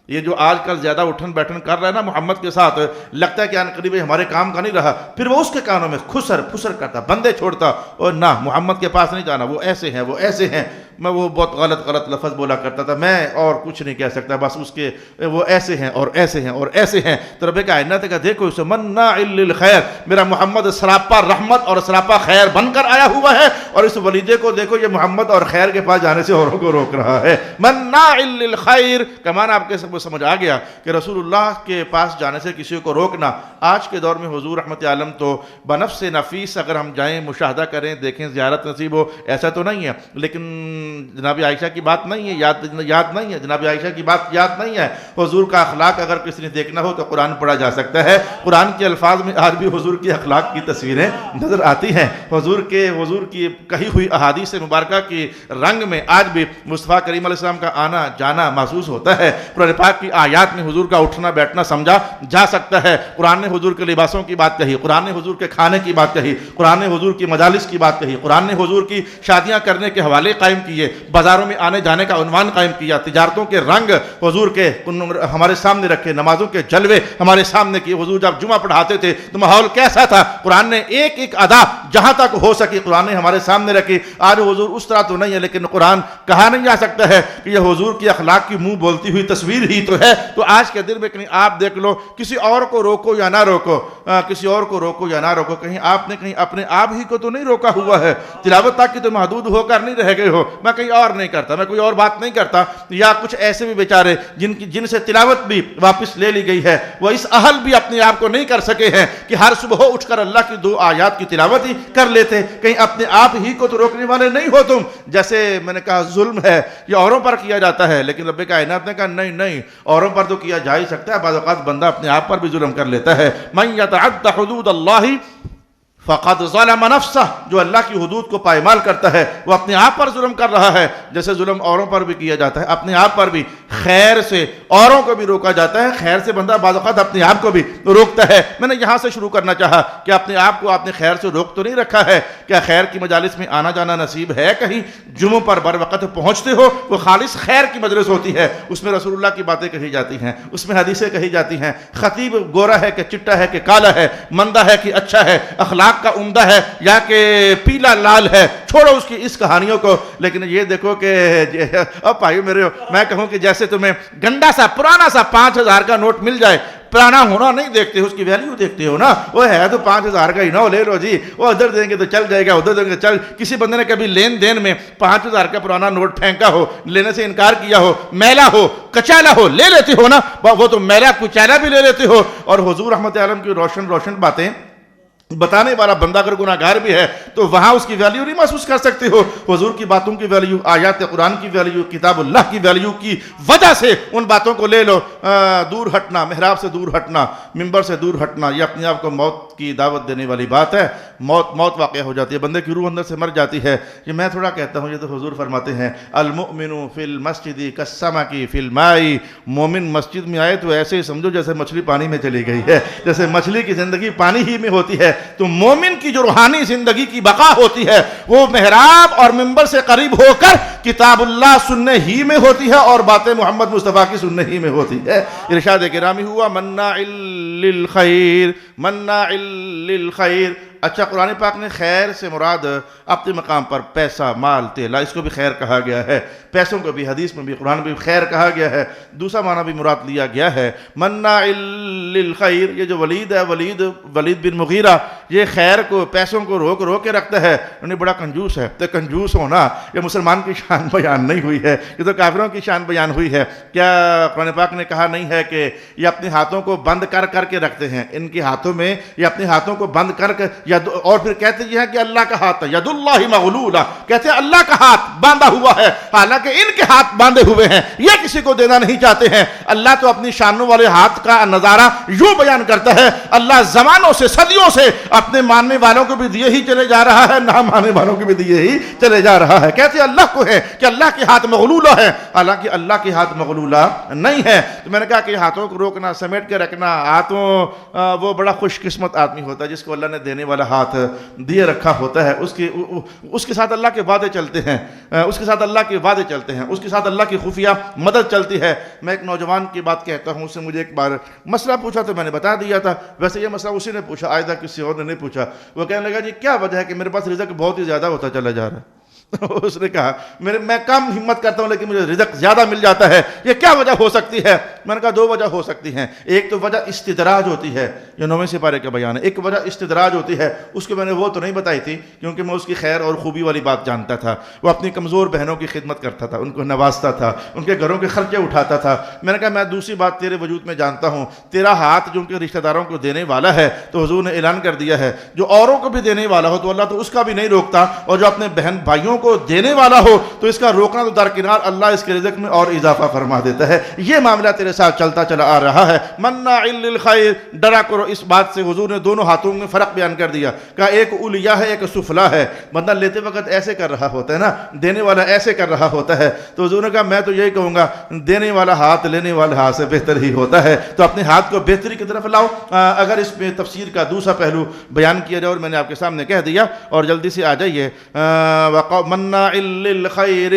یہ جو آج کل زیادہ اٹھن بیٹھن کر رہا ہے نا محمد کے ساتھ، لگتا ہے کہ قریب ہمارے کام کا نہیں رہا، پھر وہ اس کے کانوں میں خسر پھسر کرتا، بندے چھوڑتا اور نہ محمد کے پاس نہیں جانا، وہ ایسے ہیں، وہ ایسے ہیں۔ میں وہ بہت غلط لفظ بولا کرتا تھا، میں اور کچھ نہیں کہہ سکتا، بس اس کے وہ ایسے ہیں اور ایسے ہیں اور ایسے ہیں۔ تو رب کائنات کا دیکھو اسے مناع للخیر، میرا محمد سراپا رحمت اور سراپا خیر بن کر آیا ہوا ہے، اور اس ولیدے کو دیکھو یہ محمد اور خیر کے پاس جانے سے اوروں کو روک رہا ہے۔ مناع للخیر کا معنی آپ کے سب کو سمجھ آ گیا کہ رسول اللہ کے پاس جانے سے کسی کو روکنا۔ آج کے دور میں حضور رحمت عالم تو بنفس نفیس اگر ہم جائیں، مشاہدہ کریں، دیکھیں، زیارت نصیب ہو، ایسا تو نہیں ہے، لیکن جناب عائشہ کی بات نہیں ہے، یاد نہیں ہے، جناب عائشہ کی بات یاد نہیں ہے۔ حضور کا اخلاق اگر کسی نے دیکھنا ہو تو قرآن پڑھا جا سکتا ہے۔ قرآن کے الفاظ میں آج بھی حضور کے اخلاق کی تصویریں نظر آتی ہیں۔ حضور کی کہی ہوئی احادیث مبارکہ کی رنگ میں آج بھی مصطفیٰ کریم علیہ السلام کا آنا جانا محسوس ہوتا ہے۔ قرآن پاک کی آیات میں حضور کا اٹھنا بیٹھنا سمجھا جا سکتا ہے۔ قرآن نے حضور کے لباسوں کی بات کہی، قرآن نے حضور کے کھانے کی بات کہی، قرآن نے حضور کی مجالس کی بات کہی، قرآن نے حضور کی شادیاں کرنے کے حوالے قائم کیے، بازاروں میں آنے جانے کا عنوان قائم کیا، تجارتوں کے رنگ حضور کے ہمارے سامنے رکھے، نمازوں کے جلوے ہمارے سامنے کیے۔ حضور جب جمعہ پڑھاتے تھے تو ماحول کیسا تھا؟ قرآن نے ایک ایک ادا جہاں تک ہو سکی قرآن نے ہمارے سامنے رکھی۔ آج حضور اس طرح تو نہیں ہے، لیکن قرآن کہا نہیں جا سکتا ہے کہ یہ حضور کی اخلاق کی منہ بولتی ہوئی تصویر ہی تو ہے۔ تو آج کے دن میں کہیں آپ دیکھ لو، کسی اور کو روکو یا نہ روکو، کسی اور کو روکو یا نہ روکو، کہیں آپ نے کہیں اپنے آپ ہی کو تو نہیں روکا ہوا ہے، تلاوت تک کی تو محدود ہو کر نہیں رہ گئے ہو۔ میں کہیں اور نہیں کرتا، میں کوئی اور بات نہیں کرتا، یا کچھ ایسے بھی بیچارے جن سے تلاوت بھی واپس لے لی گئی ہے، وہ اس اہل بھی اپنے آپ کو نہیں کر سکے ہیں کہ ہر صبح اٹھ کر اللہ کی 2 آیات کی تلاوت ہی کر لیتے۔ کہیں اپنے آپ ہی کو تو روکنے والے نہیں ہو تم۔ جیسے میں نے کہا ظلم ہے یہ اوروں پر کیا جاتا ہے، لیکن رب کائنات نے کہا نہیں، اوروں پر تو کیا جا ہی سکتا ہے، بعض اوقات بندہ اپنے آپ پر بھی ظلم کر لیتا ہے۔ من یتعد حدود اللہ فقد ظلم نفسہ، جو اللہ کی حدود کو پائمال کرتا ہے وہ اپنے آپ پر ظلم کر رہا ہے۔ جیسے ظلم اوروں پر بھی کیا جاتا ہے، اپنے آپ پر بھی، خیر سے اوروں کو بھی روکا جاتا ہے، خیر سے بندہ بعض اوقات اپنے آپ کو بھی روکتا ہے۔ میں نے یہاں سے شروع کرنا چاہا کہ اپنے آپ کو آپ نے خیر سے روک تو نہیں رکھا ہے؟ کیا خیر کی مجالس میں آنا جانا نصیب ہے؟ کہیں جمعوں پر بر وقت پہنچتے ہو؟ وہ خالص خیر کی مجلس ہوتی ہے، اس میں رسول اللہ کی باتیں کہی جاتی ہیں، اس میں حدیثیں کہی جاتی ہیں۔ خطیب گورا ہے کہ چٹا ہے کہ کالا ہے، مندہ ہے کہ اچھا ہے، اخلاق کا عمدہ ہے یا کہ پیلا لال ہے، چھوڑو اس کی اس کہانیوں کو۔ لیکن یہ دیکھو کہ اب بھائیو میرے، میں کہوں کہ جیسے تمہیں گندا سا پرانا سا 5000 کا نوٹ مل جائے، پرانا ہونا نہیں دیکھتے، اس کی ویلیو دیکھتے ہو نا، وہ ہے تو 5000 کا ہی نہ لے لو جی، وہ ادھر دیں گے تو چل جائے گا، ادھر دیں گے چل۔ کسی بندے نے کبھی لین دین میں 5000 کا پرانا نوٹ پھینکا ہو، لینے سے انکار کیا ہو، میلا ہو کچالا ہو، لے لیتے ہو نا، وہ تو میلا کچالا بھی لے لیتے ہو۔ اور حضور رحمت عالم کی روشن روشن باتیں بتانے والا بندہ اگر گناہگار بھی ہے تو وہاں اس کی ویلیو نہیں محسوس کر سکتے ہو. حضور کی باتوں کی ویلیو، آیات قرآن کی ویلیو، کتاب اللہ کی ویلیو کی وجہ سے ان باتوں کو لے لو. دور ہٹنا، محراب سے دور ہٹنا، منبر سے دور ہٹنا، یہ اپنے آپ کو موت کی دعوت دینے والی بات ہے. موت واقع ہو جاتی ہے، بندے کی روح اندر سے مر جاتی ہے. یہ میں تھوڑا کہتا ہوں، یہ تو حضور فرماتے ہیں المؤمن فی المسجد کالسمک فی الماء. مومن مسجد میں آئے تو ایسے ہی سمجھو جیسے مچھلی پانی میں چلی گئی ہے. جیسے مچھلی کی زندگی پانی ہی میں ہوتی ہے، تو مومن کی جو روحانی زندگی کی بقا ہوتی ہے وہ محراب اور منبر سے قریب ہو کر کتاب اللہ سننے ہی میں ہوتی ہے اور باتیں محمد مصطفیٰ کی سننے ہی میں ہوتی ہے. ارشاد کرام ہوا مناع للخیر، مناع للخیر. اچھا، قرآن پاک نے خیر سے مراد اپنے مقام پر پیسہ، مال، تیلا، اس کو بھی خیر کہا گیا ہے. پیسوں کو بھی حدیث میں بھی قرآن میں بھی خیر کہا گیا ہے. دوسرا معنی بھی مراد لیا گیا ہے مناع للخیر. یہ جو ولید ہے، ولید بن مغیرہ، یہ خیر کو، پیسوں کو روک کے رکھتا ہے. انہیں بڑا کنجوس ہے. تو کنجوس ہونا یہ مسلمان کی شان بیان نہیں ہوئی ہے، یہ تو کافروں کی شان بیان ہوئی ہے. کیا قرآن پاک نے کہا نہیں ہے کہ یہ اپنے ہاتھوں کو بند کر کے رکھتے ہیں؟ ان کے ہاتھوں میں یہ اپنے ہاتھوں کو بند کر کے، اور پھر کہتے یہ ہے کہ اللہ کا ہاتھ ہے، ید اللہ مغلولہ، کہتے ہیں اللہ کا ہاتھ باندھا ہوا ہے، حالانکہ ان کے ہاتھ باندھے ہوئے ہیں، یہ کسی کو دینا نہیں چاہتے ہیں. اللہ تو اپنی شانوں والے ہاتھ کا نظارہ یوں بیان کرتا ہے، اللہ زمانوں سے، صدیوں سے اپنے ماننے والوں کو بھی دیے ہی چلے جا رہا ہے، نہ ماننے والوں کو بھی دیے ہی چلے جا رہا ہے. کہتے ہیں اللہ کو ہے کہ اللہ کے ہاتھ مغلولہ ہے، حالانکہ اللہ کے ہاتھ مغلولہ نہیں ہے. تو میں نے کہا کہ ہاتھوں کو روکنا، سمیٹ کے رکھنا، ہاتھوں وہ بڑا خوش قسمت آدمی ہوتا ہے جس کو اللہ نے دینے والا ہاتھ دیے رکھا ہوتا ہے. اس کے ساتھ اللہ کے وعدے چلتے ہیں، اس کے ساتھ اللہ کے وعدے چلتے ہیں، اس کے ساتھ اللہ کی خفیہ مدد چلتی ہے. میں ایک نوجوان کی بات کہتا ہوں، اس سے مجھے ایک بار مسئلہ پوچھا تو میں نے بتا دیا تھا. ویسے یہ مسئلہ اسی نے پوچھا، آئندہ کسی اور نے نہیں پوچھا. وہ کہنے لگا جی کیا وجہ ہے کہ میرے پاس رزق بہت ہی زیادہ ہوتا چلا جا رہا ہے. اس نے کہا میں کم ہمت کرتا ہوں لیکن مجھے رزق زیادہ مل جاتا ہے، یہ کیا وجہ ہو سکتی ہے؟ میں نے کہا دو وجہ ہو سکتی ہیں. ایک تو وجہ استدراج ہوتی ہے، یہ 9ویں سپارے کا بیان ہے. ایک وجہ استدراج ہوتی ہے، اس کو میں نے وہ تو نہیں بتائی تھی کیونکہ میں اس کی خیر اور خوبی والی بات جانتا تھا. وہ اپنی کمزور بہنوں کی خدمت کرتا تھا، ان کو نوازتا تھا، ان کے گھروں کے خرچے اٹھاتا تھا. میں نے کہا میں دوسری بات تیرے وجود میں جانتا ہوں، تیرا ہاتھ جو ان کے رشتہ داروں کو دینے والا ہے تو حضور نے اعلان کر دیا ہے جو اوروں کو بھی دینے والا ہو تو اللہ تو اس کا بھی نہیں روکتا، اور جو اپنے بہن بھائیوں کو دینے والا ہو تو اس کا روکنا تو درکنار، اللہ اس کے رزق میں اور اضافہ فرما دیتا ہے. یہ معاملہ تیرے ساتھ چلتا چلا آ رہا ہے. مناع للخیر، ڈرا کرو اس بات سے. حضور نے دونوں ہاتھوں میں فرق بیان کر دیا، کہا ایک علیا ہے، ایک سفلا ہے. بندہ لیتے وقت ایسے کر رہا ہوتا ہے نا، دینے والا ایسے کر رہا ہوتا ہے. تو حضور نے کہا میں تو یہی کہوں گا دینے والا ہاتھ لینے والے ہاتھ سے بہتر ہی ہوتا ہے. تو اپنے ہاتھ کو بہتری کی طرف لاؤ. اگر اس میں تفسیر کا دوسرا پہلو بیان کیا جائے اور میں نے آپ کے سامنے کہہ دیا، اور جلدی سے آ جائیے. مناع للخیر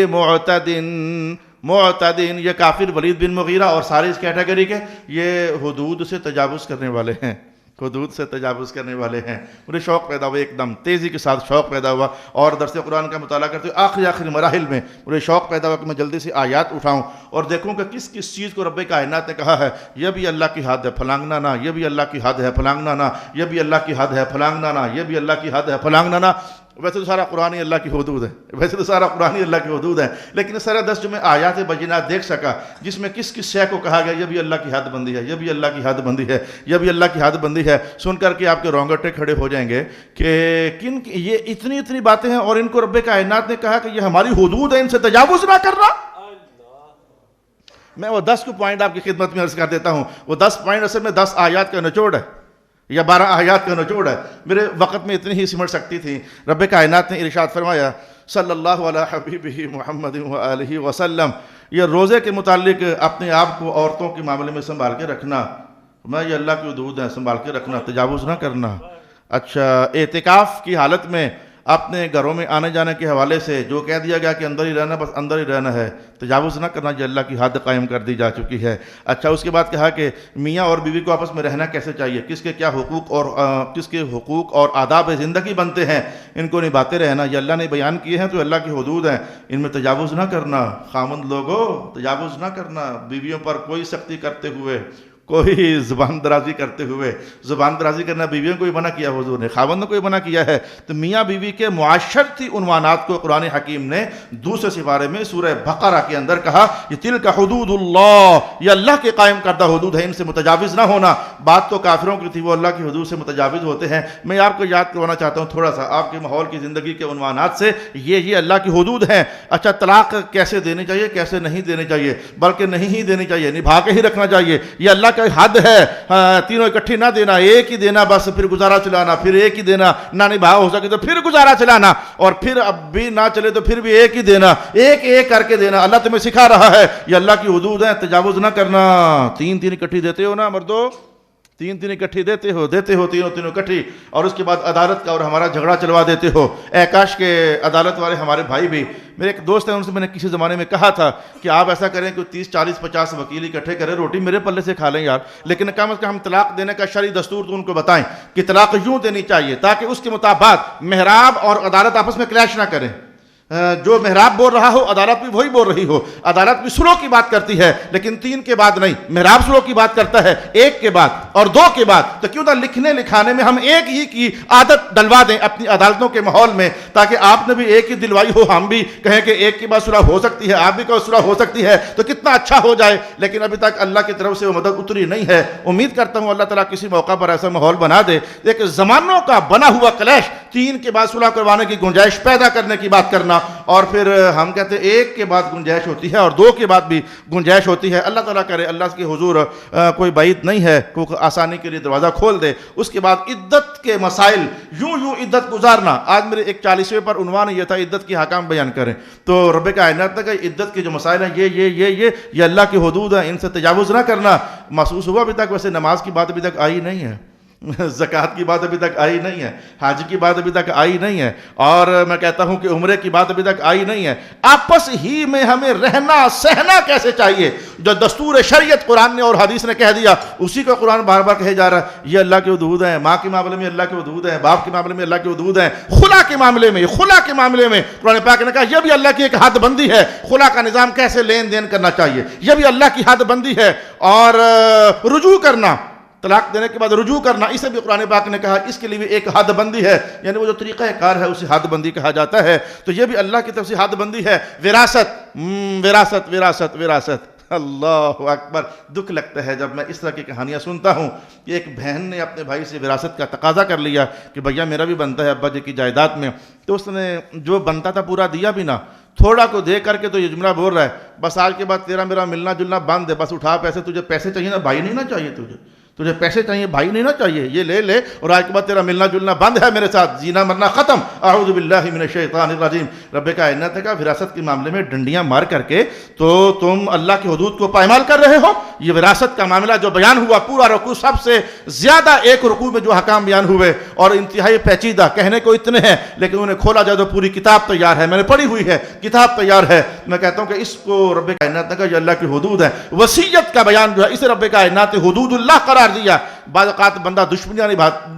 معتدٍ، یہ کافر ولید بن مغیرہ اور سارے اس کیٹیگری کے یہ حدود سے تجاوز کرنے والے ہیں، حدود سے تجاوز کرنے والے ہیں. مجھے شوق پیدا ہوا، ایک دم تیزی کے ساتھ شوق پیدا ہوا، اور درس قرآن کا مطالعہ کرتے ہوئے آخری مراحل میں مجھے شوق پیدا ہوا کہ میں جلدی سے آیات اٹھاؤں اور دیکھوں کہ کس چیز کو رب کائنات نے کہا ہے یہ بھی اللہ کی حد ہے فلانگنا نا، یہ بھی اللہ کی حد ہے فلانگنا نا، یہ بھی اللہ کی حد ہے فلانگنا نا، یہ بھی اللہ کی حد ہے فلانگنا نا. ویسے تو سارا قرآن ہی اللہ کی حدود ہے، ویسے تو سارا قرآن ہی اللہ کی حدود ہے، لیکن سارا 10 جو میں آیات بینات دیکھ سکا جس میں کس شے کو کہا گیا یہ بھی اللہ کی حد بندی ہے، یہ بھی اللہ کی حد بندی ہے، یہ بھی اللہ کی حد بندی ہے، سن کر کے آپ کے رونگٹے کھڑے ہو جائیں گے کہ یہ اتنی باتیں ہیں اور ان کو رب کائنات نے کہا کہ یہ ہماری حدود ہے، ان سے تجاوز نہ کرنا. میں وہ 10 کو پوائنٹ آپ کی خدمت میں عرض کر دیتا ہوں. وہ 10 پوائنٹ اصل میں 10 آیات کا نچوڑ ہے یا 12 آیات کا نچوڑ ہے. میرے وقت میں اتنی ہی سمٹ سکتی تھی. رب کائنات نے ارشاد فرمایا صلی اللہ علیہ حبیبہ محمد وآلہ وسلم، یہ روزے کے متعلق اپنے آپ کو عورتوں کے معاملے میں سنبھال کے رکھنا. میں یہ اللہ کی حدود ہے، سنبھال کے رکھنا، تجاوز نہ کرنا. اچھا، اعتکاف کی حالت میں اپنے گھروں میں آنے جانے کے حوالے سے جو کہہ دیا گیا کہ اندر ہی رہنا، بس اندر ہی رہنا ہے، تجاوز نہ کرنا، یہ اللہ کی حد قائم کر دی جا چکی ہے. اچھا، اس کے بعد کہا کہ میاں اور بیوی کو آپس میں رہنا کیسے چاہیے، کس کے کیا حقوق اور کس کے حقوق اور آداب زندگی بنتے ہیں، ان کو نبھاتے رہنا، یہ اللہ نے بیان کیے ہیں تو اللہ کی حدود ہیں، ان میں تجاوز نہ کرنا. خامند لوگوں تجاوز نہ کرنا، بیویوں پر کوئی سختی کرتے ہوئے کوئی زبان درازی کرتے ہوئے، زبان درازی کرنا بیویوں کو بھی منع کیا حضور نے، خاوندوں کو بھی منع کیا ہے، تو میاں بیوی کے معاشرتی عنوانات کو قرآن حکیم نے دوسرے سپارے میں سورہ بقرہ کے اندر کہا یہ تلک حدود اللہ، یہ اللہ کے قائم کردہ حدود ہے، ان سے متجاوز نہ ہونا۔ بات تو کافروں کی تھی، وہ اللہ کی حدود سے متجاوز ہوتے ہیں۔ میں آپ کو یاد کروانا چاہتا ہوں تھوڑا سا آپ کے ماحول کی زندگی کے عنوانات سے، یہ اللہ کی حدود ہیں۔ اچھا، طلاق کیسے دینی چاہیے، کیسے نہیں دینی چاہیے، بلکہ نہیں ہی دینی چاہیے، نبھا کے ہی رکھنا چاہیے، یہ اللہ کا حد ہے۔ تینوں اکٹھی نہ دینا، ایک ہی دینا، بس پھر گزارا چلانا، پھر ایک ہی دینا، نہ نبھا ہو سکے تو پھر گزارا چلانا، اور پھر اب بھی نہ چلے تو پھر بھی ایک ہی دینا، ایک ایک کر کے دینا۔ اللہ تمہیں سکھا رہا ہے یہ اللہ کی حدود ہیں، تجاوز نہ کرنا۔ تین اکٹھی دیتے ہو نا مردو، تین اکٹھی دیتے ہو تینوں اکٹھی، اور اس کے بعد عدالت کا اور ہمارا جھگڑا چلوا دیتے ہو۔ اے کاش کے عدالت والے ہمارے بھائی بھی، میرے ایک دوست ہیں، ان سے میں نے کسی زمانے میں کہا تھا کہ آپ ایسا کریں کہ 30 40 50 وکیل اکٹھے کریں، روٹی میرے پلے سے کھا لیں یار، لیکن کم از کم ہم طلاق دینے کا شرعی دستور تو ان کو بتائیں کہ طلاق یوں دینی چاہیے تاکہ اس کے مطابق محراب اور عدالت آپس میں کلیش نہ کریں۔ جو محراب بول رہا ہو عدالت بھی وہی بول رہی ہو، عدالت بھی سلو کی بات کرتی ہے لیکن 3 کے بعد نہیں، محراب سلو کی بات کرتا ہے 1 کے بعد اور 2 کے بعد۔ تو کیوں نہ لکھنے لکھانے میں ہم ایک ہی کی عادت ڈلوا دیں اپنی عدالتوں کے ماحول میں، تاکہ آپ نے بھی ایک ہی دلوائی ہو، ہم بھی کہیں کہ 1 کے بعد صلح ہو سکتی ہے، آپ بھی کہو صلح ہو سکتی ہے، تو کتنا اچھا ہو جائے۔ لیکن ابھی تک اللہ کی طرف سے وہ مدد اتری نہیں ہے۔ امید کرتا ہوں اللہ تعالیٰ کسی موقع پر ایسا ماحول بنا دے۔ ایک زمانوں کا بنا ہوا کلیش، 3 کے بعد صلح کروانے کی گنجائش پیدا کرنے کی بات کرنا، اور پھر ہم کہتے ہیں 1 کے بعد گنجائش ہوتی ہے اور 2 کے بعد بھی گنجائش ہوتی ہے۔ اللہ تعالیٰ کرے اللہ کے حضور کوئی بعید نہیں ہے، کوئی آسانی کے لیے دروازہ کھول دے۔ اس کے بعد عدت کے مسائل، یوں عدت گزارنا۔ آج میرے ایک 40ویں پر عنوان یہ تھا عدت کی حکام بیان کریں، تو رب کائنات نے کہا عدت کے جو مسائل ہیں یہ اللہ کی حدود ہیں، ان سے تجاوز نہ کرنا۔ محسوس ہوا ابھی تک ویسے نماز کی بات ابھی تک آئی نہیں ہے، زکوٰۃ کی بات ابھی تک آئی نہیں ہے، حج کی بات ابھی تک آئی نہیں ہے، اور میں کہتا ہوں کہ عمرے کی بات ابھی تک آئی نہیں ہے۔ آپس ہی میں ہمیں رہنا سہنا کیسے چاہیے، جو دستور شریعت قرآن نے اور حدیث نے کہہ دیا اسی کو قرآن بار بار کہے جا رہا ہے۔ یہ اللہ کی حدود ہیں، ماں کے معاملے میں اللہ کی حدود ہیں، باپ کے معاملے میں اللہ کی حدود ہیں، خلا کے معاملے میں قرآن پاک نے کہا یہ بھی اللہ کی ایک حد بندی ہے، خلا کا نظام کیسے لین دین کرنا چاہیے، یہ بھی اللہ کی حد بندی ہے۔ اور رجوع کرنا، طلاق دینے کے بعد رجوع کرنا، اسے بھی قرآن پاک نے کہا اس کے لیے بھی ایک حد بندی ہے، یعنی وہ جو طریقہ کار ہے اسے حد بندی کہا جاتا ہے۔ تو یہ بھی اللہ کی طرف سے حد بندی ہے۔ وراثت اللہ اکبر، دکھ لگتا ہے جب میں اس طرح کی کہانیاں سنتا ہوں کہ ایک بہن نے اپنے بھائی سے وراثت کا تقاضا کر لیا کہ بھیا میرا بھی بنتا ہے ابا جی کی جائیداد میں، تو اس نے جو بنتا تھا پورا دیا بھی نہ، تھوڑا کو دے کر کے تو یہ جملہ بول رہا ہے بس آج کے بعد تیرا میرا ملنا جلنا بند ہے، بس اٹھا پیسے، تجھے پیسے چاہیے نا بھائی نہیں نا چاہیے، تجھے پیسے چاہیے بھائی نہیں نا چاہیے، یہ لے لے اور آج کے بعد تیرا ملنا جلنا بند ہے میرے ساتھ، جینا مرنا ختم۔ اعوذ باللہ من الشیطان الرجیم۔ رب کائنات کا وراثت کے معاملے میں ڈنڈیاں مار کر کے تو تم اللہ کی حدود کو پائمال کر رہے ہو۔ یہ وراثت کا معاملہ جو بیان ہوا، پورا رکوع سب سے زیادہ ایک رکوع میں جو حکام بیان ہوئے اور انتہائی پیچیدہ، کہنے کو اتنے ہیں لیکن انہیں کھولا جائے تو پوری کتاب تیار ہے، میں نے پڑھی ہوئی ہے، کتاب تیار ہے۔ میں کہتا ہوں کہ اس کو رب کائنات کا یہ اللہ کی حدود ہے۔ وصیت کا بیان جو ہے اسے رب کائنات حدود اللہ قرار دیا۔ بعض اوقات بندہ دشمنیاں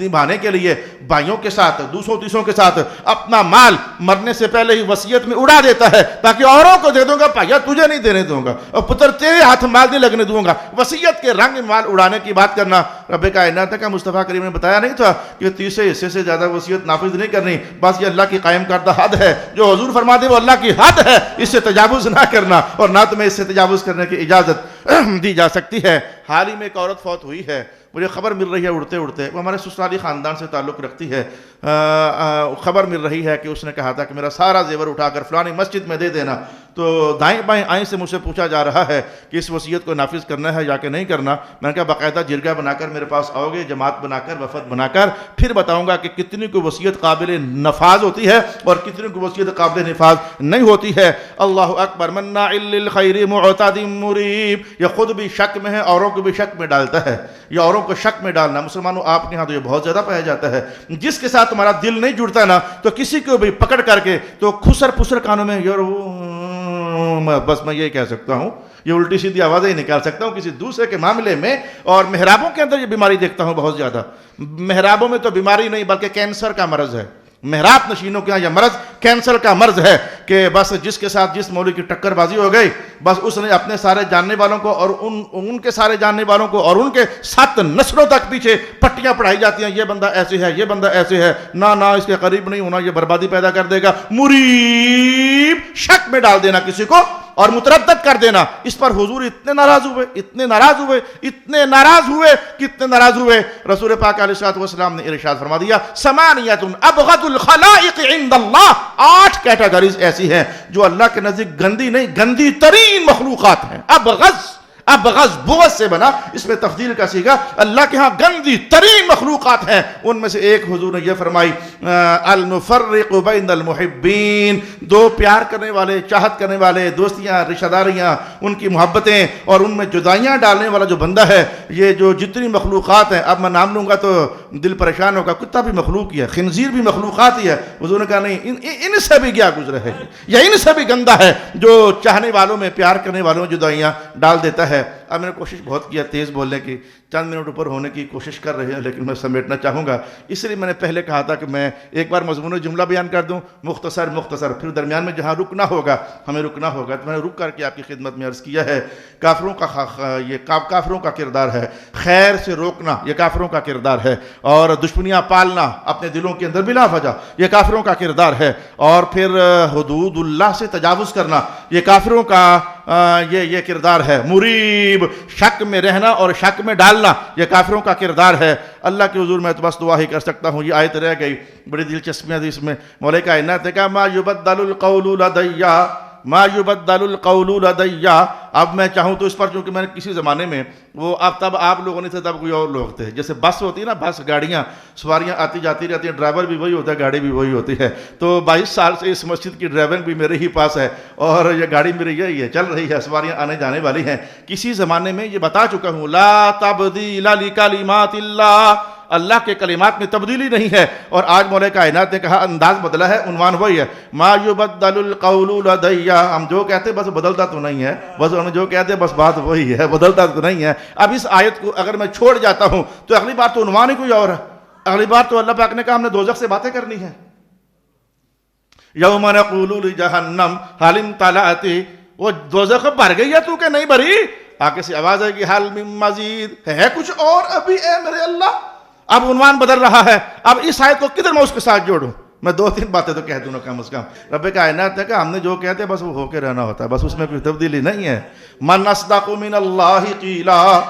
نبھانے کے لیے بھائیوں کے ساتھ، دوسروں تیسروں کے ساتھ اپنا مال مرنے سے پہلے ہی وصیت میں اڑا دیتا ہے تاکہ اوروں کو دے دوں گا، بھائیا تجھے نہیں دینے دوں گا، اور پتر تیرے ہاتھ مال نہیں لگنے دوں گا۔ وصیت کے رنگ میں مال اڑانے کی بات کرنا، رب کائنات کا مصطفیٰ کریم نے بتایا نہیں تھا کہ 30 حصے سے زیادہ وصیت نافذ نہیں کرنی، بس یہ اللہ کی قائم کردہ حد ہے، جو حضور فرما دے وہ اللہ کی حد ہے، اس سے تجاوز نہ کرنا، اور نہ تمہیں اس سے تجاوز کرنے کی اجازت دی جا سکتی ہے۔ حال ہی میں ایک عورت فوت ہوئی ہے، مجھے خبر مل رہی ہے اڑتے اڑتے، وہ ہمارے سسرالی خاندان سے تعلق رکھتی ہے، خبر مل رہی ہے کہ اس نے کہا تھا کہ میرا سارا زیور اٹھا کر فلانی مسجد میں دے دینا۔ تو دائیں بائیں آئیں سے مجھ سے پوچھا جا رہا ہے کہ اس وصیت کو نافذ کرنا ہے یا کہ نہیں کرنا۔ میں نے کہا باقاعدہ جرگہ بنا کر میرے پاس آؤ گے، جماعت بنا کر، وفد بنا کر، پھر بتاؤں گا کہ کتنی کو وصیت قابل نفاذ ہوتی ہے اور کتنی کو وصیت قابل نفاذ نہیں ہوتی ہے۔ اللہ اکبر، مناع للخیر معتد مریب، یہ خود بھی شک میں ہے، اوروں کو بھی شک میں ڈالتا ہے، یہ اوروں کو شک میں ڈالنا۔ مسلمانوں آپ کے ہاں تو یہ بہت زیادہ پایا جاتا ہے، جس کے ساتھ تمہارا دل نہیں جڑتا نا تو کسی کو بھی پکڑ کر کے تو خسر پسر کانوں میں یار بس میں یہ کہہ سکتا ہوں، یہ الٹی سیدھی آوازیں ہی نکال سکتا ہوں کسی دوسرے کے معاملے میں۔ اور محرابوں کے اندر یہ بیماری دیکھتا ہوں بہت زیادہ، محرابوں میں تو بیماری نہیں بلکہ کینسر کا مرض ہے، محراب نشینوں کے یہاں یہ مرض کینسر کا مرض ہے کہ بس جس کے ساتھ جس مولوی کی ٹکر بازی ہو گئی، بس اس نے اپنے سارے جاننے والوں کو اور ان کے سارے جاننے والوں کو اور ان کے 7 نسلوں تک پیچھے پٹیاں پڑھائی جاتی ہیں، یہ بندہ ایسے ہے، یہ بندہ ایسے ہے، نہ اس کے قریب نہیں ہونا، یہ بربادی پیدا کر دے گا۔ مریب، شک میں ڈال دینا کسی کو اور متردد کر دینا۔ اس پر حضور اتنے ناراض ہوئے، رسول پاک علیہ الصلوۃ والسلام نے ارشاد فرما دیا، ثمانیۃ ابغض الخلائق عند اللہ، 8 کیٹیگریز ایسی ہیں جو اللہ کے نزدیک گندی نہیں، گندی ترین مخلوقات ہیں۔ ابغض بغض سے بنا، اس میں تفضیل کا صیغہ، اللہ کے ہاں گندی ترین مخلوقات ہیں۔ ان میں سے ایک حضور نے یہ فرمائی، المفرق بین المحبین، 2 پیار کرنے والے، چاہت کرنے والے، دوستیاں، رشتہ داریاں، ان کی محبتیں اور ان میں جدائیاں ڈالنے والا جو بندہ ہے، یہ جو جتنی مخلوقات ہیں، اب میں نام لوں گا تو دل پریشان ہوگا، کتا بھی مخلوق ہی ہے، خنزیر بھی مخلوقات ہی ہے۔ حضور نے کہا نہیں، ان سے بھی کیا گزرا ہے، یا ان سے بھی گندا ہے جو چاہنے والوں میں، پیار کرنے والوں میں جدائیاں ڈال دیتا ہے۔ اب میں نے کوشش بہت کیا تیز بولنے کی، چند منٹ اوپر ہونے کی کوشش کر رہے ہیں، لیکن میں سمیٹنا چاہوں گا، اس لیے میں نے پہلے کہا تھا کہ میں ایک بار مضمون جملہ بیان کر دوں، مختصر، پھر درمیان میں جہاں رکنا ہوگا ہمیں رکنا ہوگا، تو میں نے رک کر کے آپ کی خدمت میں عرض کیا ہے، کافروں کا کردار ہے، خیر سے روکنا یہ کافروں کا کردار ہے، اور دشمنیاں پالنا اپنے دلوں کے اندر بلا وجہ یہ کافروں کا کردار ہے، اور پھر حدود اللہ سے تجاوز کرنا یہ کافروں کا یہ کردار ہے، مریب، شک میں رہنا اور شک میں ڈالنا یہ کافروں کا کردار ہے۔ اللہ کے حضور میں تو بس دعا ہی کر سکتا ہوں۔ یہ آیت رہ گئی، بڑی دلچسپیاں تھی اس میں، مولا کائنات نے کہا ما یبدل القول لدی، اب میں چاہوں تو اس پر، چونکہ میں نے کسی زمانے میں وہ تب آپ لوگوں نہیں تھے، تب کوئی اور لوگ تھے، جیسے بس ہوتی ہے نا، بس گاڑیاں، سواریاں آتی جاتی رہتی ہیں، ڈرائیور بھی وہی ہوتا ہے، گاڑی بھی وہی ہوتی ہے، تو 22 سال سے اس مسجد کی ڈرائیونگ بھی میرے ہی پاس ہے اور یہ گاڑی میری یہی ہے، چل رہی ہے، سواریاں آنے جانے والی ہیں۔ کسی زمانے میں یہ بتا چکا ہوں، لا تبدیل لکلمات اللہ، اللہ کے کلمات میں تبدیلی نہیں ہے، اور آج مولا کائنات نے کہا انداز بدلا ہے، عنوان وہی ہے، ما یبدل القول لدی، ہم جو کہتے بس بدلتا تو نہیں ہے، بس ہم جو کہتے بس بات وہی ہے، بدلتا تو نہیں ہے۔ اب اس آیت کو اگر میں چھوڑ جاتا ہوں تو اگلی بار تو عنوان ہی کوئی اور ہے، اگلی بار تو اللہ پاک نے کہا ہم نے دوزخ سے باتیں کرنی ہے، یوم نقول لجہنم حل امتلأت، وہ دوزخ بھر گئی ہے تو کہ نہیں بھری، آگے سے آواز آئے گی حل من مزید، ہے کچھ اور ابھی اے میرے اللہ۔ اب عنوان بدل رہا ہے، اب اس آیت کو کدھر میں اس کے ساتھ جوڑوں؟ میں 2-3 باتیں تو کہہ دوں نا کم از کم۔ رب کائنات نے کہا ہم نے جو کہتے ہیں بس وہ ہو کے رہنا ہوتا ہے، بس اس میں کوئی تبدیلی نہیں ہے۔ من اصدق من اللہ قیلا،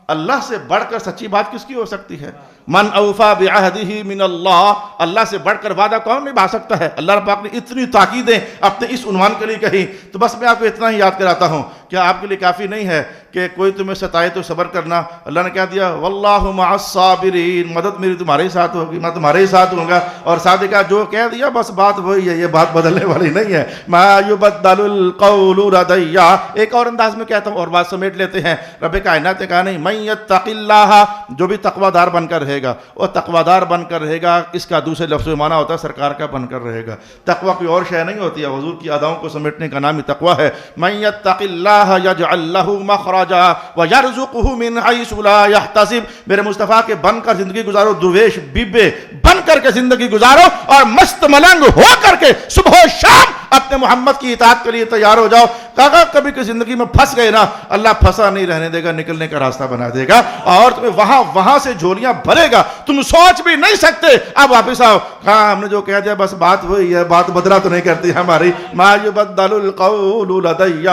اللہ سے بڑھ کر سچی بات کس کی ہو سکتی ہے؟ من اوفا بعہدہ من اللہ، اللہ سے بڑھ کر وعدہ کون نبھا سکتا ہے؟ اللہ پاک نے اتنی تاکیدیں اپنے اس عنوان کے لیے کہی، تو بس میں آپ کو اتنا ہی یاد کراتا ہوں، کیا آپ کے لیے کافی نہیں ہے کہ کوئی تمہیں ستائے تو صبر کرنا؟ اللہ نے کیا دیا؟ واللہ مع الصابرین، مدد میری تمہارے ساتھ ہوگی، میں تمہارے ساتھ ہوں گا، اور ساتھ کہا جو کہہ دیا بس بات وہی ہے، یہ بات بدلنے والی نہیں ہے۔ ما یبدل القول لدی، ایک اور انداز میں کہتا ہوں اور بات سمیٹ لیتے ہیں، رب کائنات نے کہا نہیں، من یتق اللہ، جو بھی تقوی دار بن کر رہے گا، وہ تقوی دار بن کر رہے گا، اس کا دوسرے لفظ میں معنی ہوتا ہے سرکار کا بن کر رہے گا۔ تقوی کوئی اور شے نہیں ہوتی ہے، حضور کی اداؤں کو سمیٹنے کا نام ہی تقوی ہے۔ من یتق اللہ یجعل لہ مخرجا ویرزقہ من حیث لا یحتسب، میرے مصطفیٰ کے بن کر زندگی گزارو، درویش بیبے بن کر کے زندگی گزارو، اور مست ملنگ ہو کر کے صبح و شام اپنے محمد کی اطاعت کے لیے تیار ہو جاؤ۔ کہا کبھی کہ زندگی میں پھنس گئے نا، اللہ پھنسا نہیں رہنے دے گا، نکلنے کا راستہ بنا دے گا، اور تمہیں وہاں سے جھولیاں بھرے گا، تم سوچ بھی نہیں سکتے۔ اب واپس آؤ، ہاں ہم نے جو کہہ دیا بس بات وہی ہے، بات بدلا تو نہیں کرتی ہماری۔ ما یبدل القول لدی،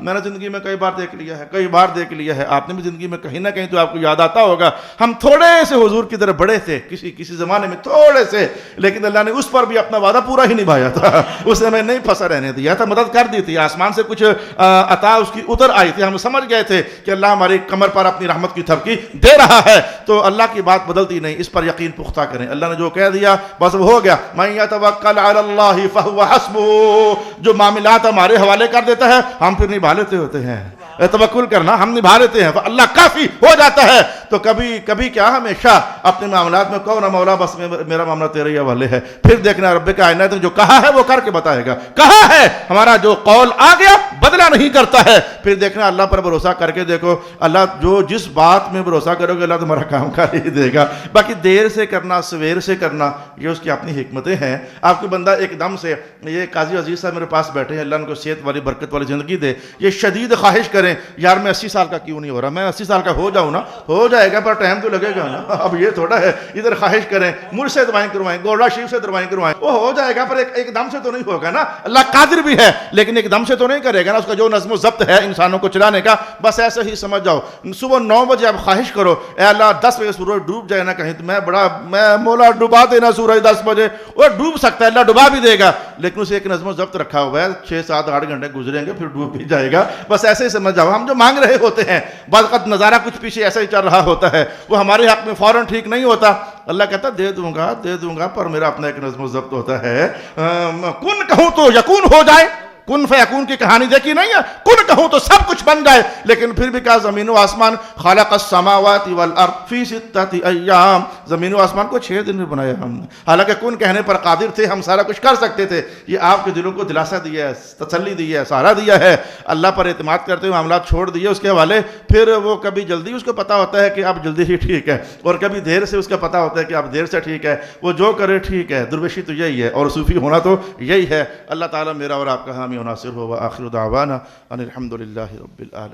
میں نے زندگی میں کئی بار دیکھ لیا ہے، آپ نے بھی زندگی میں کہیں نہ کہیں تو آپ کو یاد آتا ہوگا، ہم تھوڑے سے حضور کی طرف بڑے تھے کسی زمانے میں، تھوڑے سے، لیکن اللہ نے اس پر بھی اپنا وعدہ پورا ہی نبھایا تھا، اس نے ہمیں نہیں پھنسا رہنے دیا تھا، مدد کر دی تھی، آسمان سے کچھ عطا اس کی اتر آئی تھی، ہم سمجھ گئے تھے کہ اللہ ہماری کمر پر اپنی رحمت کی تھپکی دے رہا ہے، تو اللہ کی بات بدلتی نہیں، اس پر یقین پختہ کریں، اللہ نے جو کہہ دیا بس وہ ہو گیا۔ من یتوکل علی اللہ فہو حسبہ، جو معاملات ہمارے حوالے کر دیتا ہے ہم پھر نبھا لیتے ہوتے ہیں۔ توکل کرنا ہم نبھا لیتے ہیں، اللہ کافی ہو جاتا ہے۔ تو کبھی کیا ہمیشہ اپنے معاملات میں کہو نا مولا بس میرا معاملہ تیرے ہی حوالے ہے، پھر دیکھنا رب کائنات نے جو کہا ہے وہ کر کے بتائے گا، کہا ہے ہمارا جو قول آ گیا بدلہ نہیں کرتا ہے، پھر دیکھنا اللہ پر بھروسہ کر کے دیکھو، اللہ جس بات میں بھروسہ کرو گے اللہ تمہارا کام کر ہی دے گا۔ باقی دیر سے کرنا، سویر سے کرنا، یہ اس کی اپنی حکمتیں ہیں۔ آپ کو بندہ ایک دم سے، یہ قاضی عزیز صاحب میرے پاس بیٹھے ہیں، اللہ ان کو صحت والی برکت والی زندگی دے، یہ شدید خواہش کریں یار میں 80 سال کا کیوں نہیں ہو رہا، میں 80 سال کا ہو جاؤں نا، ہو جائے گا پر ٹائم تو لگے گا نا، اب یہ تھوڑا ہے۔ ادھر خواہش کریں مجھ سے دعائیں کروائیں، گولڈا شریف سے دعائیں کروائیں، وہ ہو جائے گا پر ایک دم سے تو نہیں ہوگا نا۔ اللہ قادر بھی ہے لیکن ایک دم سے تو نہیں کرے گا نا، اس کا جو نظم و ضبط ہے انسانوں کو چلانے کا، بس ایسے ہی سمجھ جاؤ۔ صبح 9 بجے آپ خواہش کرو اے اللہ 10 بجے سورج ڈوب جائے نا کہیں، تو میں مولا ڈوبا دینا سورج 10 بجے، وہ ڈوب سکتا ہے، اللہ ڈوبا بھی دے گا لیکن اسے ایک نظم و ضبط رکھا ہوا ہے، 6 7 8 گھنٹے گزریں گے پھر ڈوب بھی جائے گا۔ بس ایسے ہی سمجھ جاؤ، ہم جو مانگ رہے ہوتے ہیں بعض وقت نظارہ کچھ پیچھے ایسا ہی چل رہا ہوتا ہے، وہ ہمارے حق میں فوراً ٹھیک نہیں ہوتا، اللہ کہتا دے دوں گا پر میرا اپنا ایک نظم و ضبط ہوتا ہے۔ کن کہوں تو یکون ہو جائے، کن فیکون کی کہانی دیکھی نہیں ہے، کن کہوں تو سب کچھ بن جائے، لیکن پھر بھی کہا زمین و آسمان، خالق السماوات والارض فی 6 ایام، زمین و آسمان کو 6 دن میں بنایا ہم نے، حالانکہ کن کہنے پر قادر تھے، ہم سارا کچھ کر سکتے تھے۔ یہ آپ کے دلوں کو دلاسا دیا ہے، تسلی دی ہے، سہارا دیا ہے، اللہ پر اعتماد کرتے ہوئے معاملات چھوڑ دیے اس کے حوالے۔ پھر وہ کبھی جلدی اس کو پتا ہوتا ہے کہ اب جلدی ہی ٹھیک ہے، اور کبھی دیر سے اس کا پتا ہوتا ہے کہ اب دیر سے ٹھیک ہے، وہ جو کرے ٹھیک ہے۔ درویشی تو یہی ہے اور صوفی ہونا تو یہی ہے۔ اللہ تعالیٰ میرا اور آپ کا حامی و ناصر ہو، وآخر دعوانا ان الحمد للہ رب العالمین۔